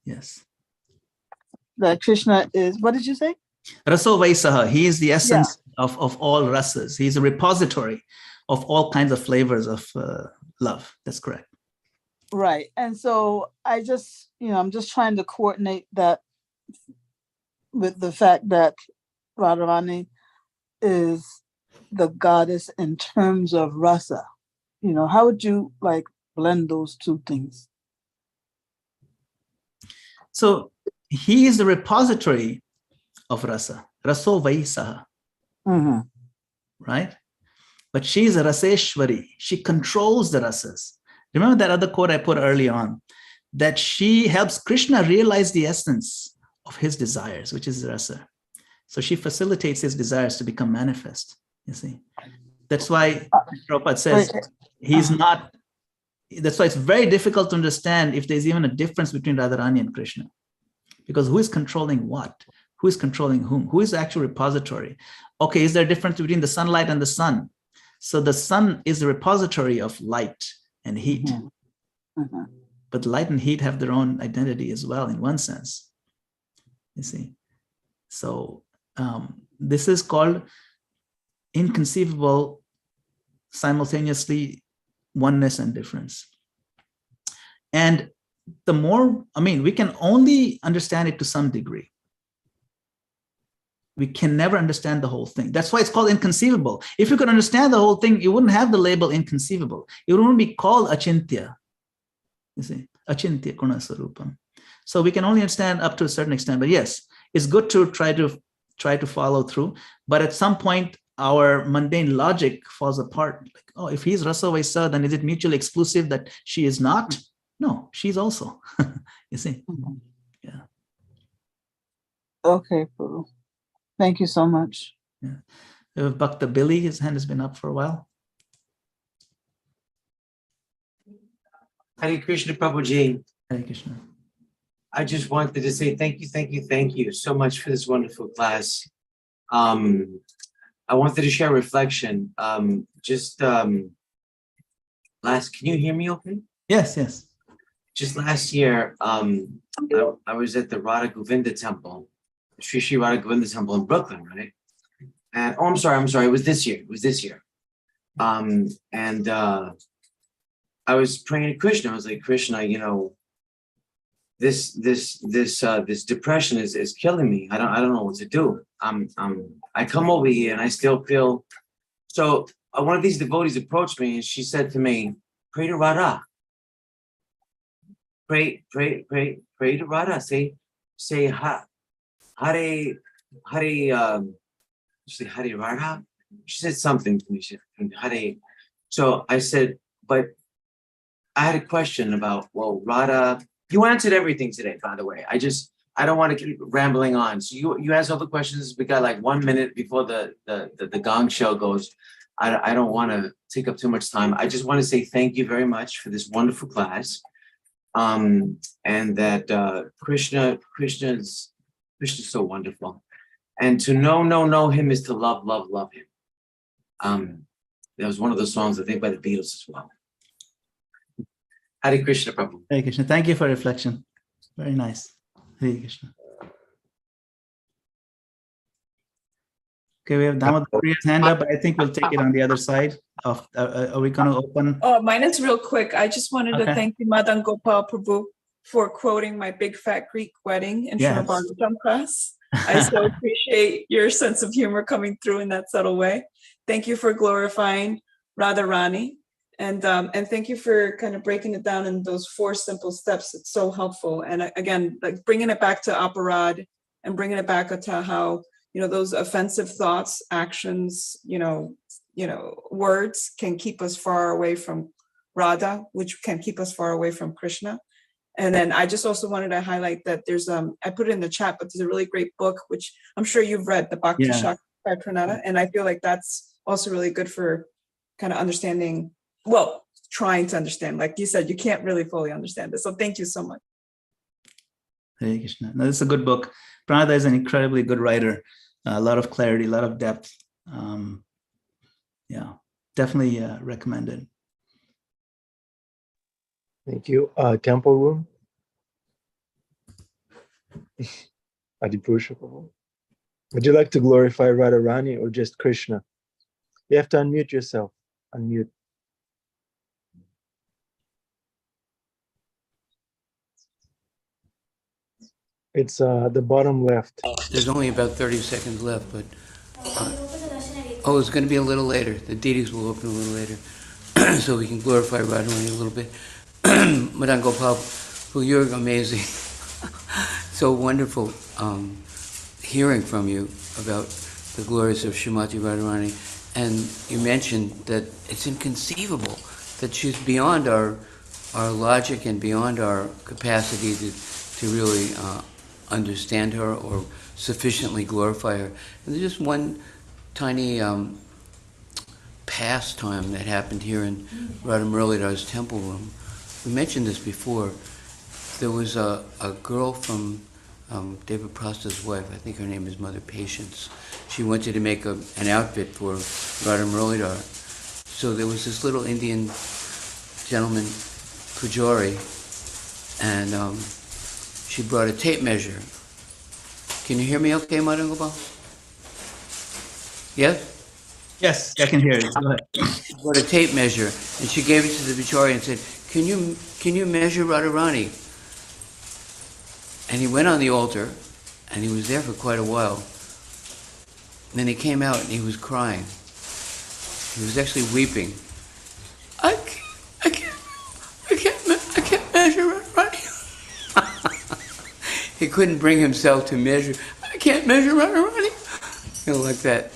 Speaker 1: Yes.
Speaker 2: that Krishna is, what did you say?
Speaker 1: Raso Vaisaha, he is the essence of all rasas. He's a repository of all kinds of flavors of love. That's correct.
Speaker 2: Right. And so I just, I'm just trying to coordinate that with the fact that Radharani is the goddess in terms of rasa. How would you like blend those two things?
Speaker 1: So he is the repository of rasa, raso vaisaha, right? But she is a raseshwari. She controls the rasas. Remember that other quote I put early on, that she helps Krishna realize the essence of his desires, which is rasa. So she facilitates his desires to become manifest, you see. That's why Prabhupada says he's not, that's why it's very difficult to understand if there's even a difference between Radharani and Krishna. Because who is controlling what? Who is controlling whom? Who is the actual repository? Okay, is there a difference between the sunlight and the sun? So the sun is the repository of light and heat. But light and heat have their own identity as well in one sense, you see. So this is called inconceivable simultaneously oneness and difference. And the more, we can only understand it to some degree. We can never understand the whole thing. That's why it's called inconceivable. If you could understand the whole thing, you wouldn't have the label inconceivable. It wouldn't be called achintya. You see, achintya guna sarupam. So we can only understand up to a certain extent. But yes, it's good to try to follow through. But at some point, our mundane logic falls apart. Like, oh, if he's Rasa Vaisa, then is it mutually exclusive that she is not? No, she's also. You see? Yeah.
Speaker 2: Okay, Prabhu. Thank you so much.
Speaker 1: Yeah. Bhakta Billy, his hand has been up for a while.
Speaker 5: Hare Krishna Prabhuji.
Speaker 1: Hare Krishna.
Speaker 5: I just wanted to say thank you so much for this wonderful class. I wanted to share a reflection. Can you hear me okay?
Speaker 1: Yes.
Speaker 5: Just last year, I was at the Radha Govinda temple, Sri Radha Govinda temple in Brooklyn, right? And I'm sorry, it was this year. I was praying to Krishna. I was like, Krishna, this depression is killing me. I don't know what to do. I come over here and I still feel. So one of these devotees approached me and she said to me, pray to Radha. Pray to Radha. Say Hare she said Hare Radha. She said something to me. She said Hare. So I said, but I had a question about, well, Radha, you answered everything today, by the way. I don't want to keep rambling on. So you asked all the questions. We got like 1 minute before the gong show goes. I don't want to take up too much time. I just want to say thank you very much for this wonderful class. And that Krishna's so wonderful. And to know him is to love him. That was one of the songs, I think, by the Beatles as well. Hare Krishna, Prabhu.
Speaker 1: Hare Krishna. Thank you for reflection. Very nice. Hare Krishna. Okay, we have Damodar Priya's hand up, but I think we'll take it on the other side. Are we going to open?
Speaker 6: Oh, mine is real quick. I just wanted
Speaker 1: Okay.
Speaker 6: to thank you, Madan Gopal Prabhu, for quoting my Big Fat Greek Wedding in
Speaker 1: Yes.
Speaker 6: Bhagavatam class. I so appreciate your sense of humor coming through in that subtle way. Thank you for glorifying Radharani. And thank you for kind of breaking it down in those 4 simple steps. It's so helpful. And again, like bringing it back to aparad and bringing it back to how, those offensive thoughts, actions, words can keep us far away from Radha, which can keep us far away from Krishna. And then I just also wanted to highlight that there's, I put it in the chat, but there's a really great book, which I'm sure you've read, the Bhakti
Speaker 1: Yeah.
Speaker 6: Shakti by Pranada. And I feel like that's also really good for kind of understanding, well, trying to understand. Like you said, you can't really fully understand it. So thank you so much.
Speaker 1: Hare Krishna. No, this is a good book. Pranada is an incredibly good writer. A lot of clarity, a lot of depth. Yeah, definitely recommended.
Speaker 4: Thank you. Temple room. Adipurusha Prabhu. Would you like to glorify Radharani or just Krishna? You have to unmute yourself. Unmute. It's the bottom left.
Speaker 7: There's only about 30 seconds left, but it's going to be a little later. The deities will open a little later, so we can glorify Radharani a little bit. Madan Gopal, well, you're amazing. So wonderful hearing from you about the glories of Srimati Radharani. And you mentioned that it's inconceivable that she's beyond our logic and beyond our capacity to really understand her or sufficiently glorify her. And there's just one tiny pastime that happened here in Radha Muralidhar's temple room. We mentioned this before. There was a girl from David Prasta's wife, I think her name is Mother Patience. She wanted to make an outfit for Radha Muralidhar. So there was this little Indian gentleman, Pujari, and she brought a tape measure. Can you hear me okay, Madan Gopal? Yes?
Speaker 1: Yes, I can hear you. Go ahead.
Speaker 7: She brought a tape measure, and she gave it to the Pujari and said, can you measure Radharani? And he went on the altar, and he was there for quite a while. And then he came out, and he was crying. He was actually weeping. I can't measure Radharani. He couldn't bring himself to measure. I can't measure Radharani. Like that.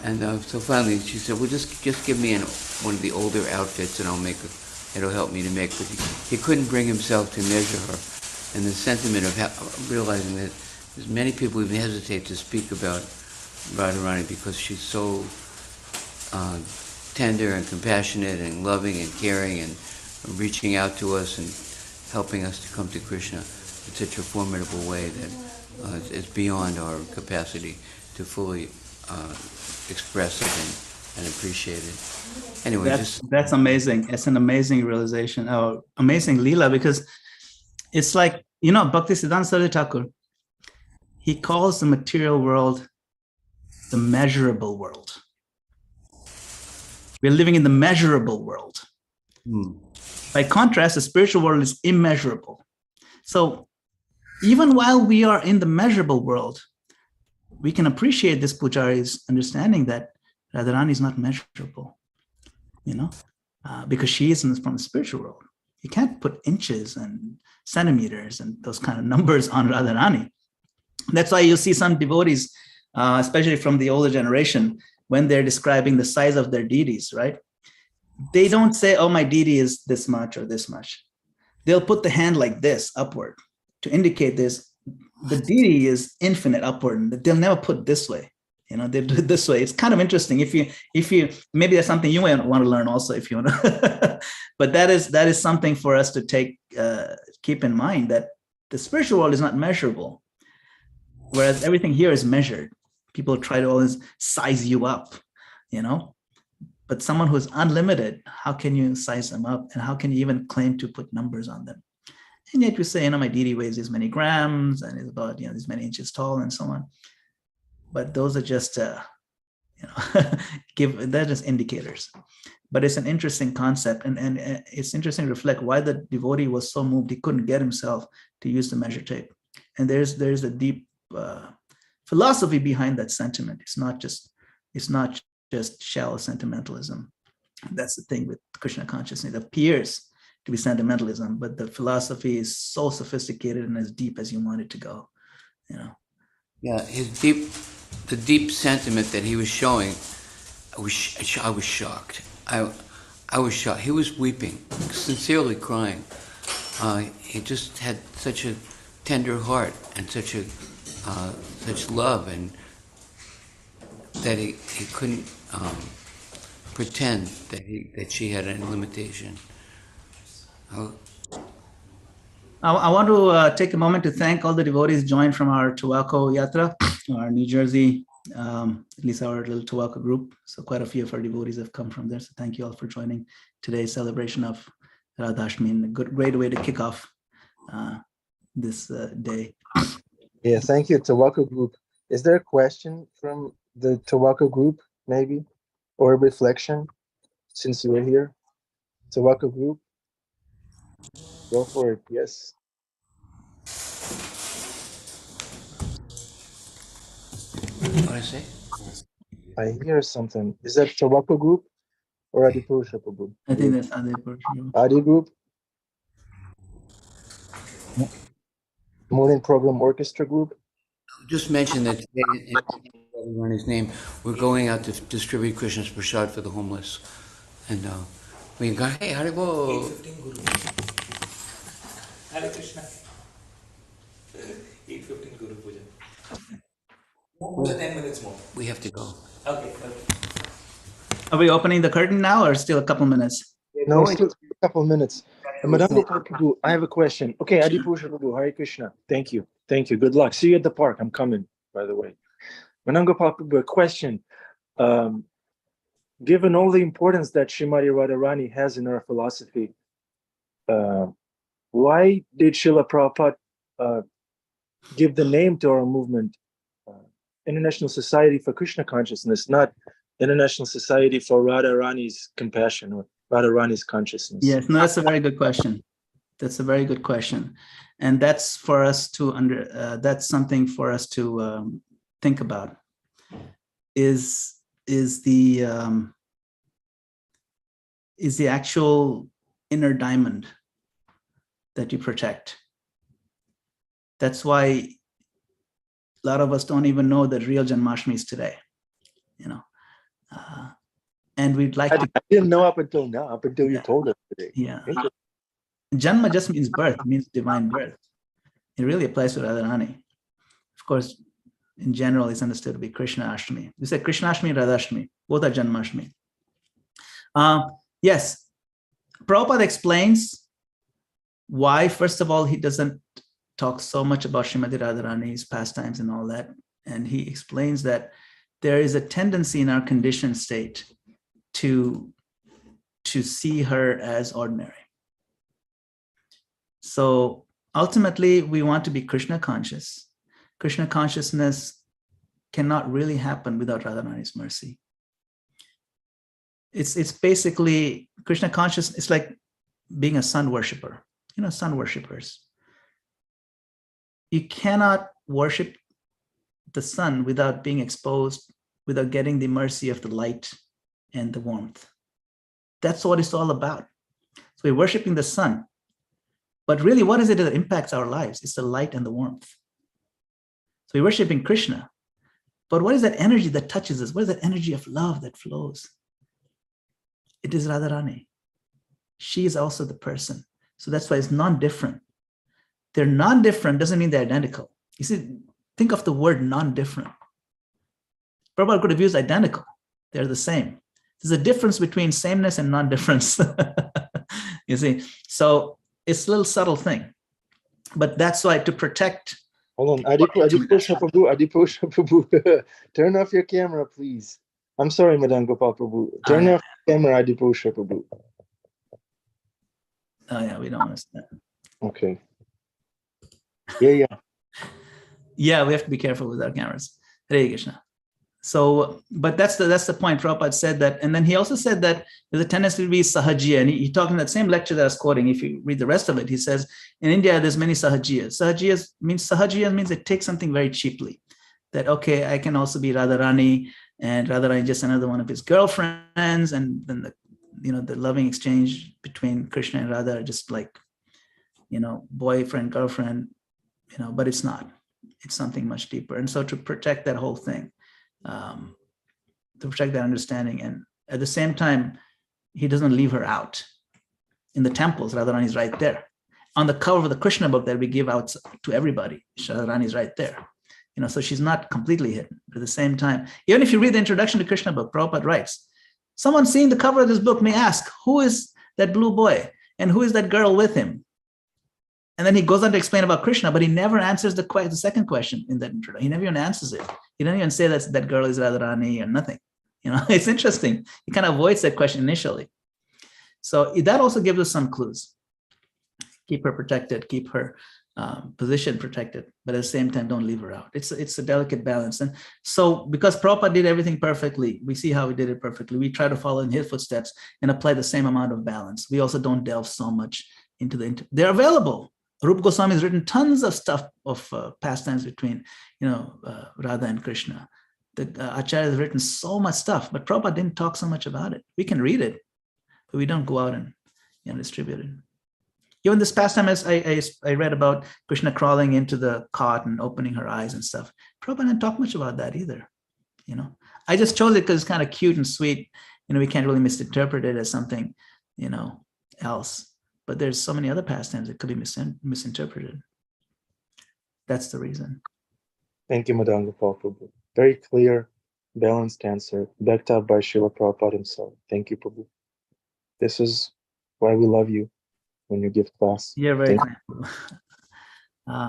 Speaker 7: And so finally, she said, "Well, just give me one of the older outfits, and it'll help me to make." But he couldn't bring himself to measure her. And the sentiment of realizing that many people even hesitate to speak about Radharani because she's so tender and compassionate and loving and caring and reaching out to us and helping us to come to Krishna in such a formidable way that is beyond our capacity to fully express it and appreciate it. Anyway,
Speaker 1: that's amazing. It's an amazing realization, or amazing Leela, because it's like, Bhaktisiddhanta Saraswati Thakur, he calls the material world the measurable world. We're living in the measurable world. By contrast, the spiritual world is immeasurable. So even while we are in the measurable world, we can appreciate this Pujari's understanding that Radharani is not measurable, because she is from the spiritual world. You can't put inches and centimeters and those kind of numbers on Radharani. That's why you'll see some devotees, especially from the older generation, when they're describing the size of their deities, right? They don't say, oh, my deity is this much or this much. They'll put the hand like this upward to indicate this. The deity is infinite upward. They'll never put this way. They do it this way. It's kind of interesting. If you maybe that's something you might want to learn also, if you want to. But that is something for us to keep in mind, that the spiritual world is not measurable, whereas everything here is measured. People try to always size you up, but someone who's unlimited, how can you size them up, and how can you even claim to put numbers on them? And yet you say, my deity weighs this many grams and is about, this many inches tall and so on. But those are just, they're just indicators. But it's an interesting concept, and it's interesting to reflect why the devotee was so moved he couldn't get himself to use the measure tape. And there's a deep philosophy behind that sentiment. It's not just shallow sentimentalism. That's the thing with Krishna consciousness. It appears to be sentimentalism, but the philosophy is so sophisticated and as deep as you want it to go.
Speaker 7: Yeah, the deep sentiment that he was showing, I was shocked. I was shocked. He was weeping, sincerely crying. He just had such a tender heart and such love, and that he couldn't pretend that she had any limitation.
Speaker 1: I want to take a moment to thank all the devotees joined from our Tobacco Yatra, our New Jersey, at least our little Tobacco group. So quite a few of our devotees have come from there. So thank you all for joining today's celebration of Radhashtami. A great way to kick off this day.
Speaker 4: Yeah, thank you, Tobacco group. Is there a question from the Tobacco group, maybe? Or a reflection, since you were here? Tobacco group? Go for it, yes.
Speaker 7: What I say?
Speaker 4: I hear something. Is that Tobacco group or Adipurusha group?
Speaker 1: I think that's Adipur.
Speaker 4: Adi group? Morning Program Orchestra group?
Speaker 7: Just mention that today, in his name, we're going out to distribute Krishna's prasad for the homeless. And we go, hey, Haribo.
Speaker 8: Hare Krishna. 8:15 Guru Puja. 10 minutes more.
Speaker 7: We have to go.
Speaker 8: Okay.
Speaker 1: Are we opening the curtain now or still a couple minutes?
Speaker 4: No, still a couple of minutes. Madam Prabhu, I have a question. Okay, Adipurusha Prabhu, Hare Krishna. Thank you. Thank you. Good luck. See you at the park. I'm coming, by the way. Madam Prabhu, a question. Given all the importance that Srimati Radharani has in our philosophy, why did Srila Prabhupada give the name to our movement, International Society for Krishna Consciousness, not International Society for Radharani's Compassion or Radharani's Consciousness?
Speaker 1: Yes, no, that's a very good question. That's a very good question. And that's for us to that's something for us to think about. Is the actual inner diamond that you protect. That's why a lot of us don't even know that real Janmashtami is today, and we'd like to.
Speaker 4: I didn't know up until now, up until you told us today.
Speaker 1: Yeah. Janma just means birth, means divine birth. It really applies to Radharani. Of course, in general, it's understood to be Krishna Ashtami. We say Krishna Ashtami, Radhashtami, both are Janmashtami. Yes, Prabhupada explains why, first of all, he doesn't talk so much about Srimati Radharani's pastimes and all that. And he explains that there is a tendency in our conditioned state to see her as ordinary. So ultimately, we want to be Krishna conscious. Krishna consciousness cannot really happen without Radharani's mercy. It's basically Krishna consciousness. It's like being a sun worshiper. Sun worshippers. You cannot worship the sun without being exposed, without getting the mercy of the light and the warmth. That's what it's all about. So we're worshiping the sun. But really, what is it that impacts our lives? It's the light and the warmth. So we're worshiping Krishna. But what is that energy that touches us? What is that energy of love that flows? It is Radharani. She is also the person. So that's why it's non-different. They're non-different doesn't mean they're identical. You see, think of the word non-different. Prabhupada could have used identical. They're the same. There's a difference between sameness and non-difference. You see, so it's a little subtle thing. But that's why to protect.
Speaker 4: Hold on, Adipurusha Prabhu, turn off your camera, please. I'm sorry, Madam Gopal Prabhu. Turn off your camera, Adipurusha Prabhu.
Speaker 1: Oh yeah, we don't understand.
Speaker 4: Okay. Yeah.
Speaker 1: Yeah, we have to be careful with our cameras. Hare Krishna. So, but that's the point. Prabhupada said that, and then he also said that there's a tendency to be sahajiya. And he talked in that same lecture that I was quoting. If you read the rest of it, he says in India there's many sahajiyas. Sahajiya means it takes something very cheaply. that, okay, I can also be Radharani, and Radharani is just another one of his girlfriends, and then the loving exchange between Krishna and Radha are just like, boyfriend, girlfriend, but it's not. It's something much deeper. And so to protect that whole thing, to protect that understanding, and at the same time, he doesn't leave her out. In the temples, Radharani is right there. On the cover of the Krishna book that we give out to everybody, Radharani is right there. So she's not completely hidden. But at the same time, even if you read the introduction to Krishna book, Prabhupada writes, someone seeing the cover of this book may ask, who is that blue boy? And who is that girl with him? And then he goes on to explain about Krishna, but he never answers the second question in that introduction. He never even answers it. He doesn't even say that girl is Radharani or nothing. It's interesting. He kind of avoids that question initially. So that also gives us some clues. Keep her protected, keep her position protected, but at the same time, don't leave her out. It's a delicate balance. And so because Prabhupada did everything perfectly, we see how he did it perfectly. We try to follow in his footsteps and apply the same amount of balance. We also don't delve so much into they're available. Rupa Goswami has written tons of stuff of pastimes between, Radha and Krishna. The Acharya has written so much stuff, but Prabhupada didn't talk so much about it. We can read it, but we don't go out and distribute it. Even this pastime, as I read about Krishna crawling into the cot and opening her eyes and stuff. Prabhupada didn't talk much about that either. I just chose it because it's kind of cute and sweet. We can't really misinterpret it as something, else. But there's so many other pastimes that could be misinterpreted. That's the reason.
Speaker 4: Thank you, Madan Gopal Prabhu. Very clear, balanced answer, backed up by Srila Prabhupada himself. Thank you, Prabhu. This is why we love you when you give class.
Speaker 1: Yeah, very.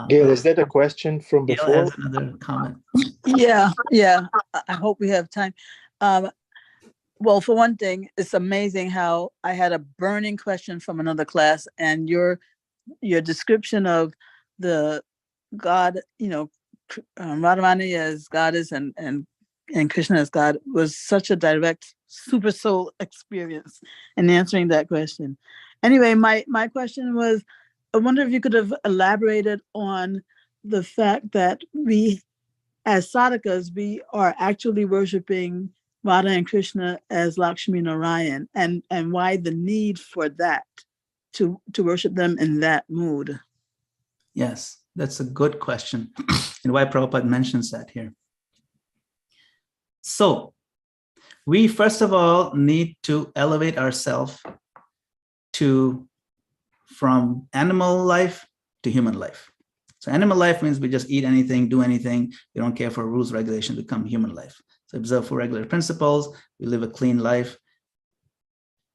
Speaker 4: Gail, is that a question from
Speaker 1: Gail
Speaker 4: before?
Speaker 1: has another comment.
Speaker 2: Yeah. I hope we have time. Well, for one thing, it's amazing how I had a burning question from another class, and your description of the God, Radharani as goddess and Krishna as God was such a direct super soul experience in answering that question. Anyway, my question was, I wonder if you could have elaborated on the fact that we, as sadhakas, we are actually worshiping Radha and Krishna as Lakshmi Narayan, and why the need for that, to worship them in that mood.
Speaker 1: Yes, that's a good question, and why Prabhupada mentions that here. So we first of all need to elevate ourselves from animal life to human life. So animal life means we just eat anything, do anything. We don't care for rules, regulations. Become human life. So observe for regular principles. We live a clean life.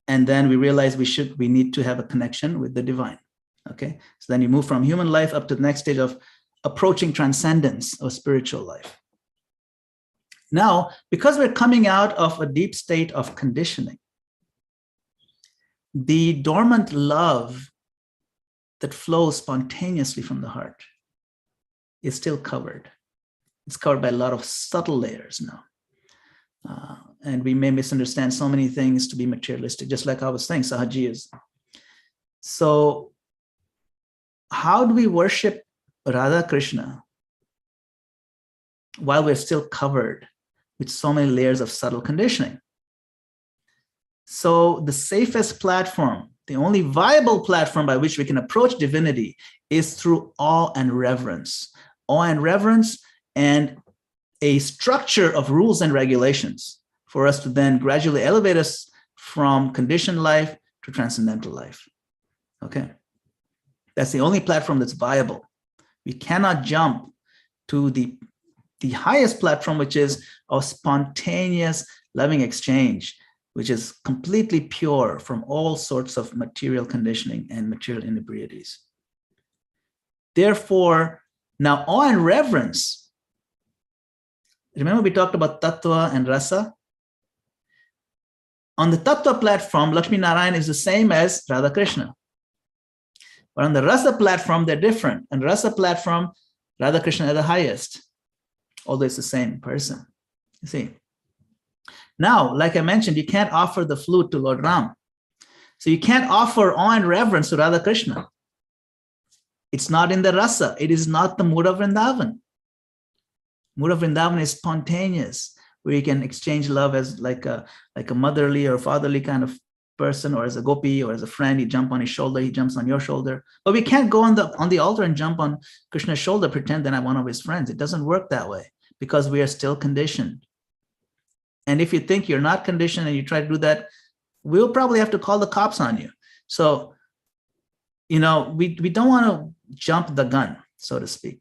Speaker 1: And then we realize we need to have a connection with the divine. Okay. So then you move from human life up to the next stage of approaching transcendence or spiritual life. Now, because we're coming out of a deep state of conditioning, the dormant love that flows spontaneously from the heart is still covered. It's covered by a lot of subtle layers now. And we may misunderstand so many things to be materialistic, just like I was saying, Sahaji is. So how do we worship Radha Krishna while we're still covered with so many layers of subtle conditioning? So the safest platform, the only viable platform by which we can approach divinity is through awe and reverence. Awe and reverence and a structure of rules and regulations for us to then gradually elevate us from conditioned life to transcendental life. Okay. That's the only platform that's viable. We cannot jump to the highest platform, which is a spontaneous loving exchange, which is completely pure from all sorts of material conditioning and material inebriaties. Therefore, now awe and reverence. Remember we talked about tattva and rasa? On the tattva platform, Lakshmi Narayan is the same as Radha Krishna. But on the rasa platform, they're different. And rasa platform, Radha Krishna are the highest, although it's the same person. You see. Now, like I mentioned, you can't offer the flute to Lord Ram. So you can't offer awe and reverence to Radha Krishna. It's not in the rasa. It is not the mood of Vrindavan. Mood of Vrindavan is spontaneous, where you can exchange love as like a motherly or fatherly kind of person, or as a gopi, or as a friend. You jump on his shoulder, he jumps on your shoulder. But we can't go on the altar and jump on Krishna's shoulder, pretend that I'm one of his friends. It doesn't work that way, because we are still conditioned. And if you think you're not conditioned and you try to do that, we'll probably have to call the cops on you. So, we don't want to jump the gun, so to speak.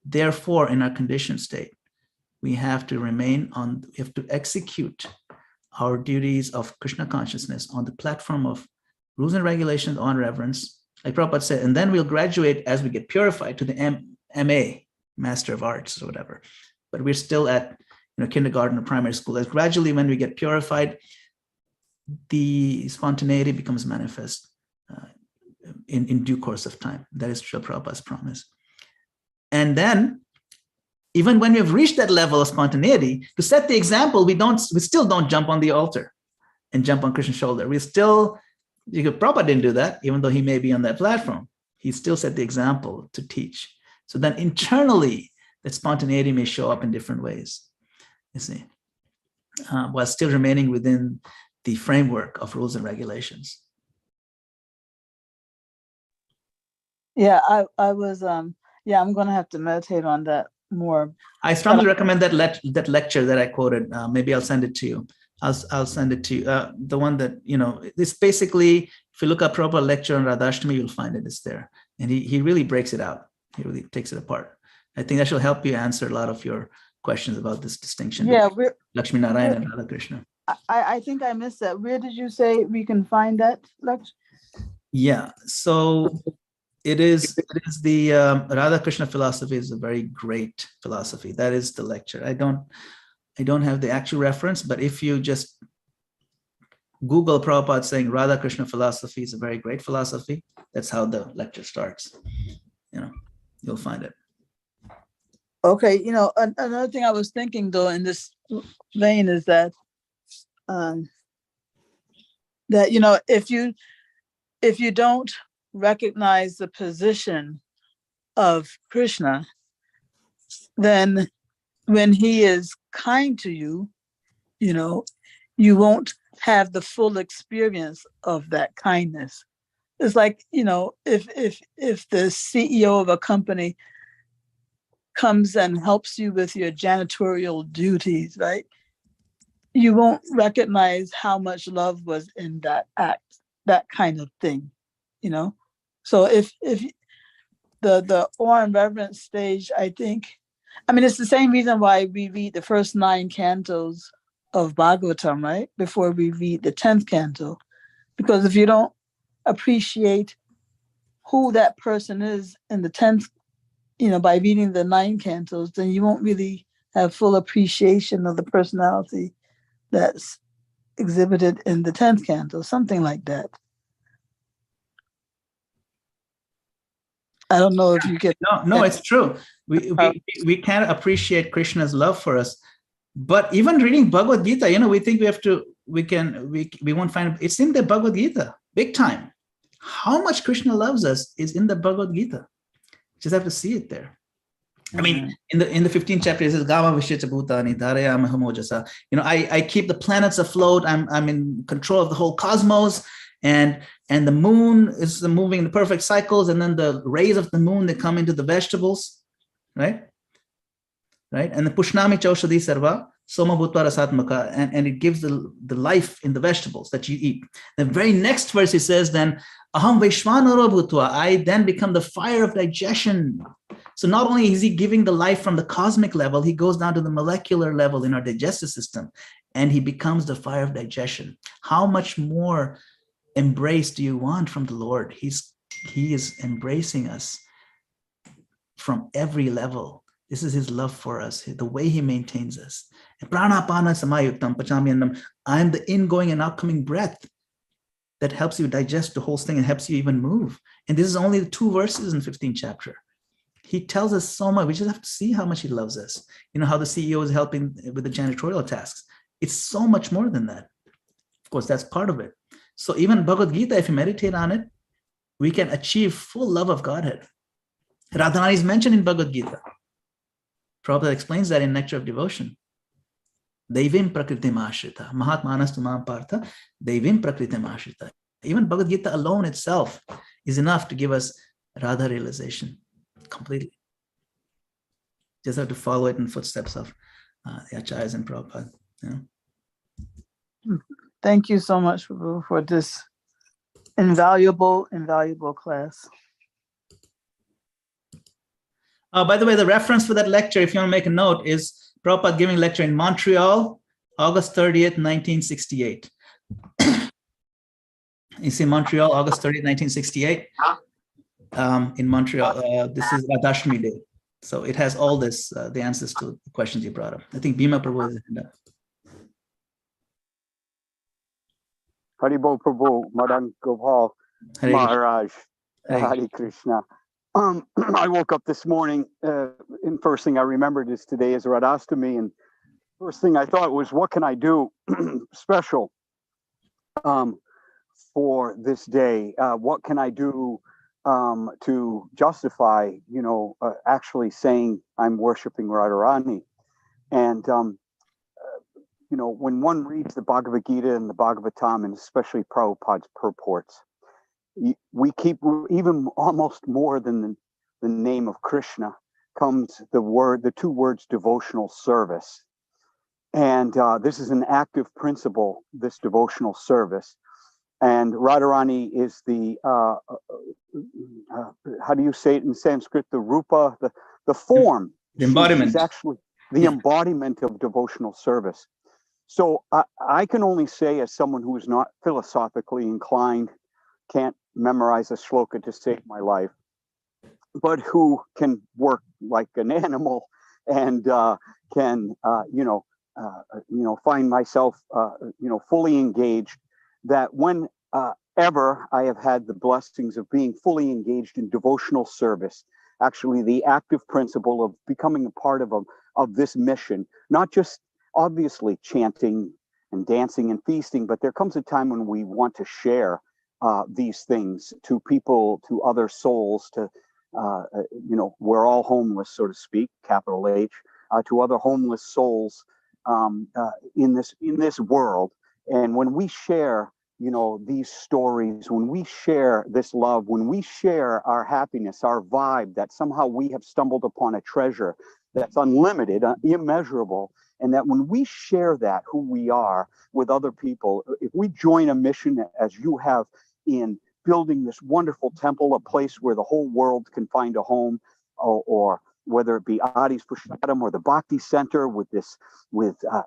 Speaker 1: Therefore, in our conditioned state, we have to we have to execute our duties of Krishna consciousness on the platform of rules and regulations on reverence, like Prabhupada said, and then we'll graduate as we get purified to the MA, Master of Arts or whatever. But we're still at kindergarten or primary school. As gradually, when we get purified, the spontaneity becomes manifest in due course of time. That is Srila Prabhupada's promise. And then, even when we've reached that level of spontaneity, to set the example, we still don't jump on the altar and jump on Krishna's shoulder. Prabhupada didn't do that, even though he may be on that platform. He still set the example to teach. So then internally, that spontaneity may show up in different ways, you see, while still remaining within the framework of rules and regulations.
Speaker 2: Yeah, I was, I'm going to have to meditate on that more.
Speaker 1: I strongly recommend that lecture that I quoted. Maybe I'll send it to you. I'll send it to you. The one that, it's basically, if you look up Prabhupada lecture on Radhashtami, you'll find it. It's there. And he really breaks it out. He really takes it apart. I think that should help you answer a lot of your questions about this distinction between Lakshmi Narayana and Radha Krishna.
Speaker 2: I think I missed that. Where did you say we can find that lecture?
Speaker 1: Yeah, so it is the Radha Krishna philosophy is a very great philosophy. That is the lecture. I don't have the actual reference, but if you just Google Prabhupada saying Radha Krishna philosophy is a very great philosophy, that's how the lecture starts. You'll find it.
Speaker 2: Okay, another thing I was thinking though in this vein is that if you don't recognize the position of Krishna, then when he is kind to you, you won't have the full experience of that kindness. It's like, if the CEO of a company comes and helps you with your janitorial duties, right? You won't recognize how much love was in that act, that kind of thing, So if the awe and reverence stage, it's the same reason why we read the first 9 cantos of Bhagavatam, right? Before we read the 10th canto. Because if you don't appreciate who that person is in the 10th, by reading the 9 cantos, then you won't really have full appreciation of the personality that's exhibited in the 10th canto, something like that. I don't know if you get.
Speaker 1: No, it's true. We can't appreciate Krishna's love for us. But even reading Bhagavad Gita, we think we won't find it. It's in the Bhagavad Gita, big time. How much Krishna loves us is in the Bhagavad Gita. Just have to see it there. I mean, in the 15th chapter, it says, Gama Visheta Bhutani, Dharayam Hamojasa. I keep the planets afloat. I'm in control of the whole cosmos. And the moon is moving in the perfect cycles. And then the rays of the moon, they come into the vegetables, right? And the Pushnami Chaushadhi Sarva, Soma Bhutva Rasatmaka, and it gives the life in the vegetables that you eat. The very next verse, he says, then, Aham Vaishvanara Bhutva, I then become the fire of digestion. So not only is he giving the life from the cosmic level, he goes down to the molecular level in our digestive system, and he becomes the fire of digestion. How much more embrace do you want from the Lord? He is embracing us from every level. This is his love for us, the way he maintains us. Pranapana samayuktam pachamyanam. I am the ingoing and outgoing breath that helps you digest the whole thing and helps you even move. And this is only the 2 verses in the 15th chapter. He tells us so much. We just have to see how much he loves us. How the CEO is helping with the janitorial tasks. It's so much more than that. Of course, that's part of it. So even Bhagavad Gita, if you meditate on it, we can achieve full love of Godhead. Radharani is mentioned in Bhagavad Gita. Prabhupada explains that in Nectar of Devotion. Devim prakritim ashrita. Mahatmanas tumam partha. Devim prakritim ashrita. Even Bhagavad Gita alone itself is enough to give us Radha realization completely. Just have to follow it in footsteps of the Acharyas and Prabhupada. You know?
Speaker 2: Thank you so much for this invaluable class.
Speaker 1: By the way, the reference for that lecture, if you want to make a note, is Prabhupada giving a lecture in Montreal, August 30th, 1968. You see Montreal, August 30th, 1968. In Montreal, this is Radhashtami Day. So it has all this, the answers to the questions you brought up. I think Bhima Prabhu has hand up.
Speaker 8: Haribol Prabhu, Madan Gopal,
Speaker 1: Hare
Speaker 8: Maharaj,
Speaker 1: Hare
Speaker 8: Hare Krishna. I woke up this morning, and first thing I remembered is today is Radhashtami, and first thing I thought was, what can I do special for this day? What can I do to justify, actually saying I'm worshiping Radharani? And when one reads the Bhagavad Gita and the Bhagavatam, and especially Prabhupada's purports, we keep, even almost more than the name of Krishna, comes the two words devotional service. And this is an active principle, this devotional service. And Radharani is the, how do you say it in Sanskrit? The rupa, the form.
Speaker 1: The embodiment.
Speaker 8: She's actually the embodiment of devotional service. So I can only say, as someone who is not philosophically inclined, can't memorize a shloka to save my life, but who can work like an animal and can find myself fully engaged, that whenever I have had the blessings of being fully engaged in devotional service, actually the active principle of becoming a part of this mission, not just obviously chanting and dancing and feasting, but there comes a time when we want to share these things to people, to other souls, to we're all homeless, so to speak, capital H, to other homeless souls in this world. And when we share these stories, when we share this love, when we share our happiness, our vibe, that somehow we have stumbled upon a treasure that's unlimited, immeasurable, and that when we share that, who we are, with other people, if we join a mission as you have in building this wonderful temple, a place where the whole world can find a home, or whether it be Adi's Pushpatam or the Bhakti Center with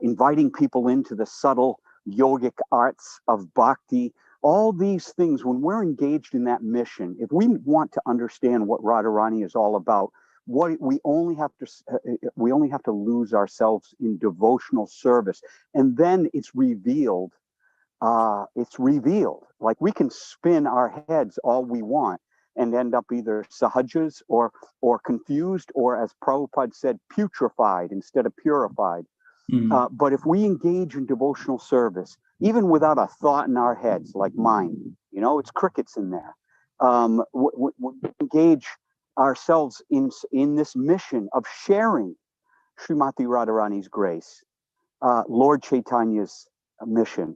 Speaker 8: inviting people into the subtle yogic arts of bhakti, all these things, when we're engaged in that mission, if we want to understand what Radharani is all about, we only have to lose ourselves in devotional service, and then it's revealed. Like, we can spin our heads all we want and end up either sahajas or confused, or, as Prabhupada said, putrefied instead of purified. But if we engage in devotional service, even without a thought in our heads, like mine, it's crickets in there. We engage ourselves in this mission of sharing Srimati Radharani's grace, Lord Chaitanya's mission,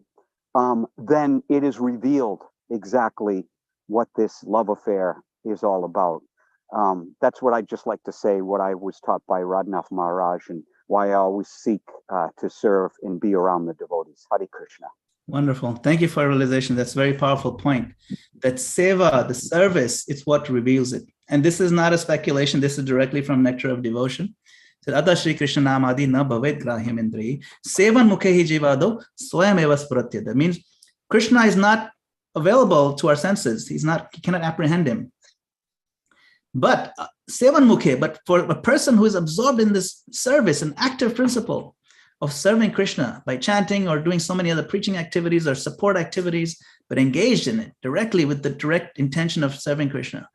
Speaker 8: then it is revealed exactly what this love affair is all about. That's what I'd just like to say, what I was taught by Radhanath Maharaj, and why I always seek to serve and be around the devotees. Hare Krishna.
Speaker 1: Wonderful. Thank you for your realization. That's a very powerful point. That seva, the service, it's what reveals it. And this is not a speculation. This is directly from Nectar of Devotion. Radha Shri Krishna namadi na bhavet grahyam indri sevan mukhehi jivado swayam eva spuratyada. That means Krishna is not available to our senses. He cannot apprehend him. But sevan mukhe, but for a person who is absorbed in this service, an active principle of serving Krishna by chanting or doing so many other preaching activities or support activities, but engaged in it directly with the direct intention of serving Krishna,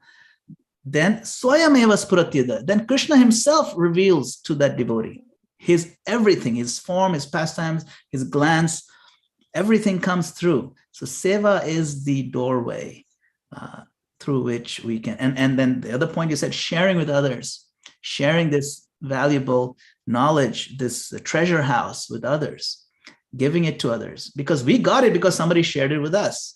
Speaker 1: then swayam eva spuratyada, then Krishna himself reveals to that devotee his everything, his form, his pastimes, his glance, everything comes through. So seva is the doorway through which we can, and then the other point you said, sharing with others, sharing this valuable knowledge, this treasure house with others, giving it to others, because we got it because somebody shared it with us,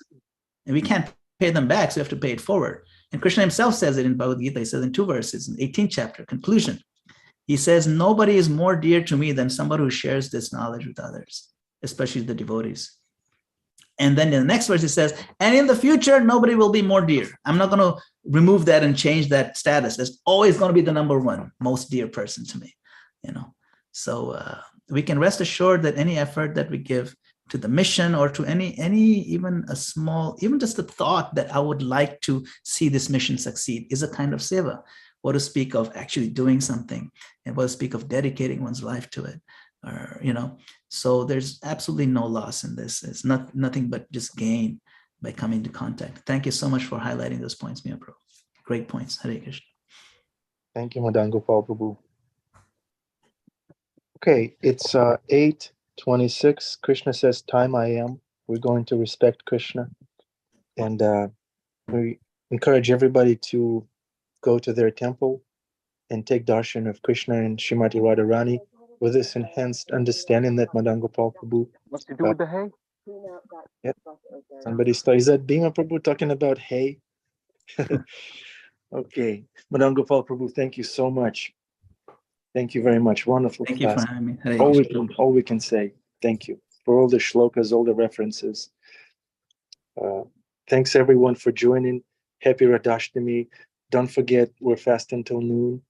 Speaker 1: and we can't pay them back, so we have to pay it forward. And Krishna himself says it in Bhagavad Gita. He says in 2 verses, in 18th chapter, conclusion. He says, nobody is more dear to me than somebody who shares this knowledge with others, especially the devotees. And then in the next verse, he says, and in the future, nobody will be more dear. I'm not going to remove that and change that status. It's always going to be the number one most dear person to me, So we can rest assured that any effort that we give to the mission, or to any even a small, even just the thought that I would like to see this mission succeed, is a kind of seva. What to speak of actually doing something, and what to speak of dedicating one's life to it, or so there's absolutely no loss in this. It's nothing but just gain by coming into contact. Thank you so much for highlighting those points, Mia Prabhu. Great points. Hare Krishna.
Speaker 4: Thank you, Madan Gopal Prabhu. Okay, it's 8:26. Krishna says, time I am. We're going to respect Krishna. And we encourage everybody to go to their temple and take darshan of Krishna and Srimati Radharani with this enhanced understanding that Madan Gopal Prabhu.
Speaker 8: What's to do with the hay?
Speaker 4: Yeah. Somebody started. Is that Bhima Prabhu talking about hay? Okay. Madan Gopal Prabhu, thank you so much. Thank you very much. Wonderful
Speaker 1: Thank you
Speaker 4: class.
Speaker 1: for having me. Hare
Speaker 4: All
Speaker 1: Krishna.
Speaker 4: we can say. Thank you for all the shlokas, all the references. Thanks everyone for joining. Happy Radhashtami. Don't forget, we're fast until noon.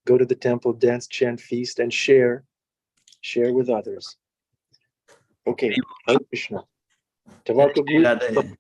Speaker 4: Go to the temple, dance, chant, feast, and share with others. Okay, Hare Krishna. Tavaka group.
Speaker 1: Radhe.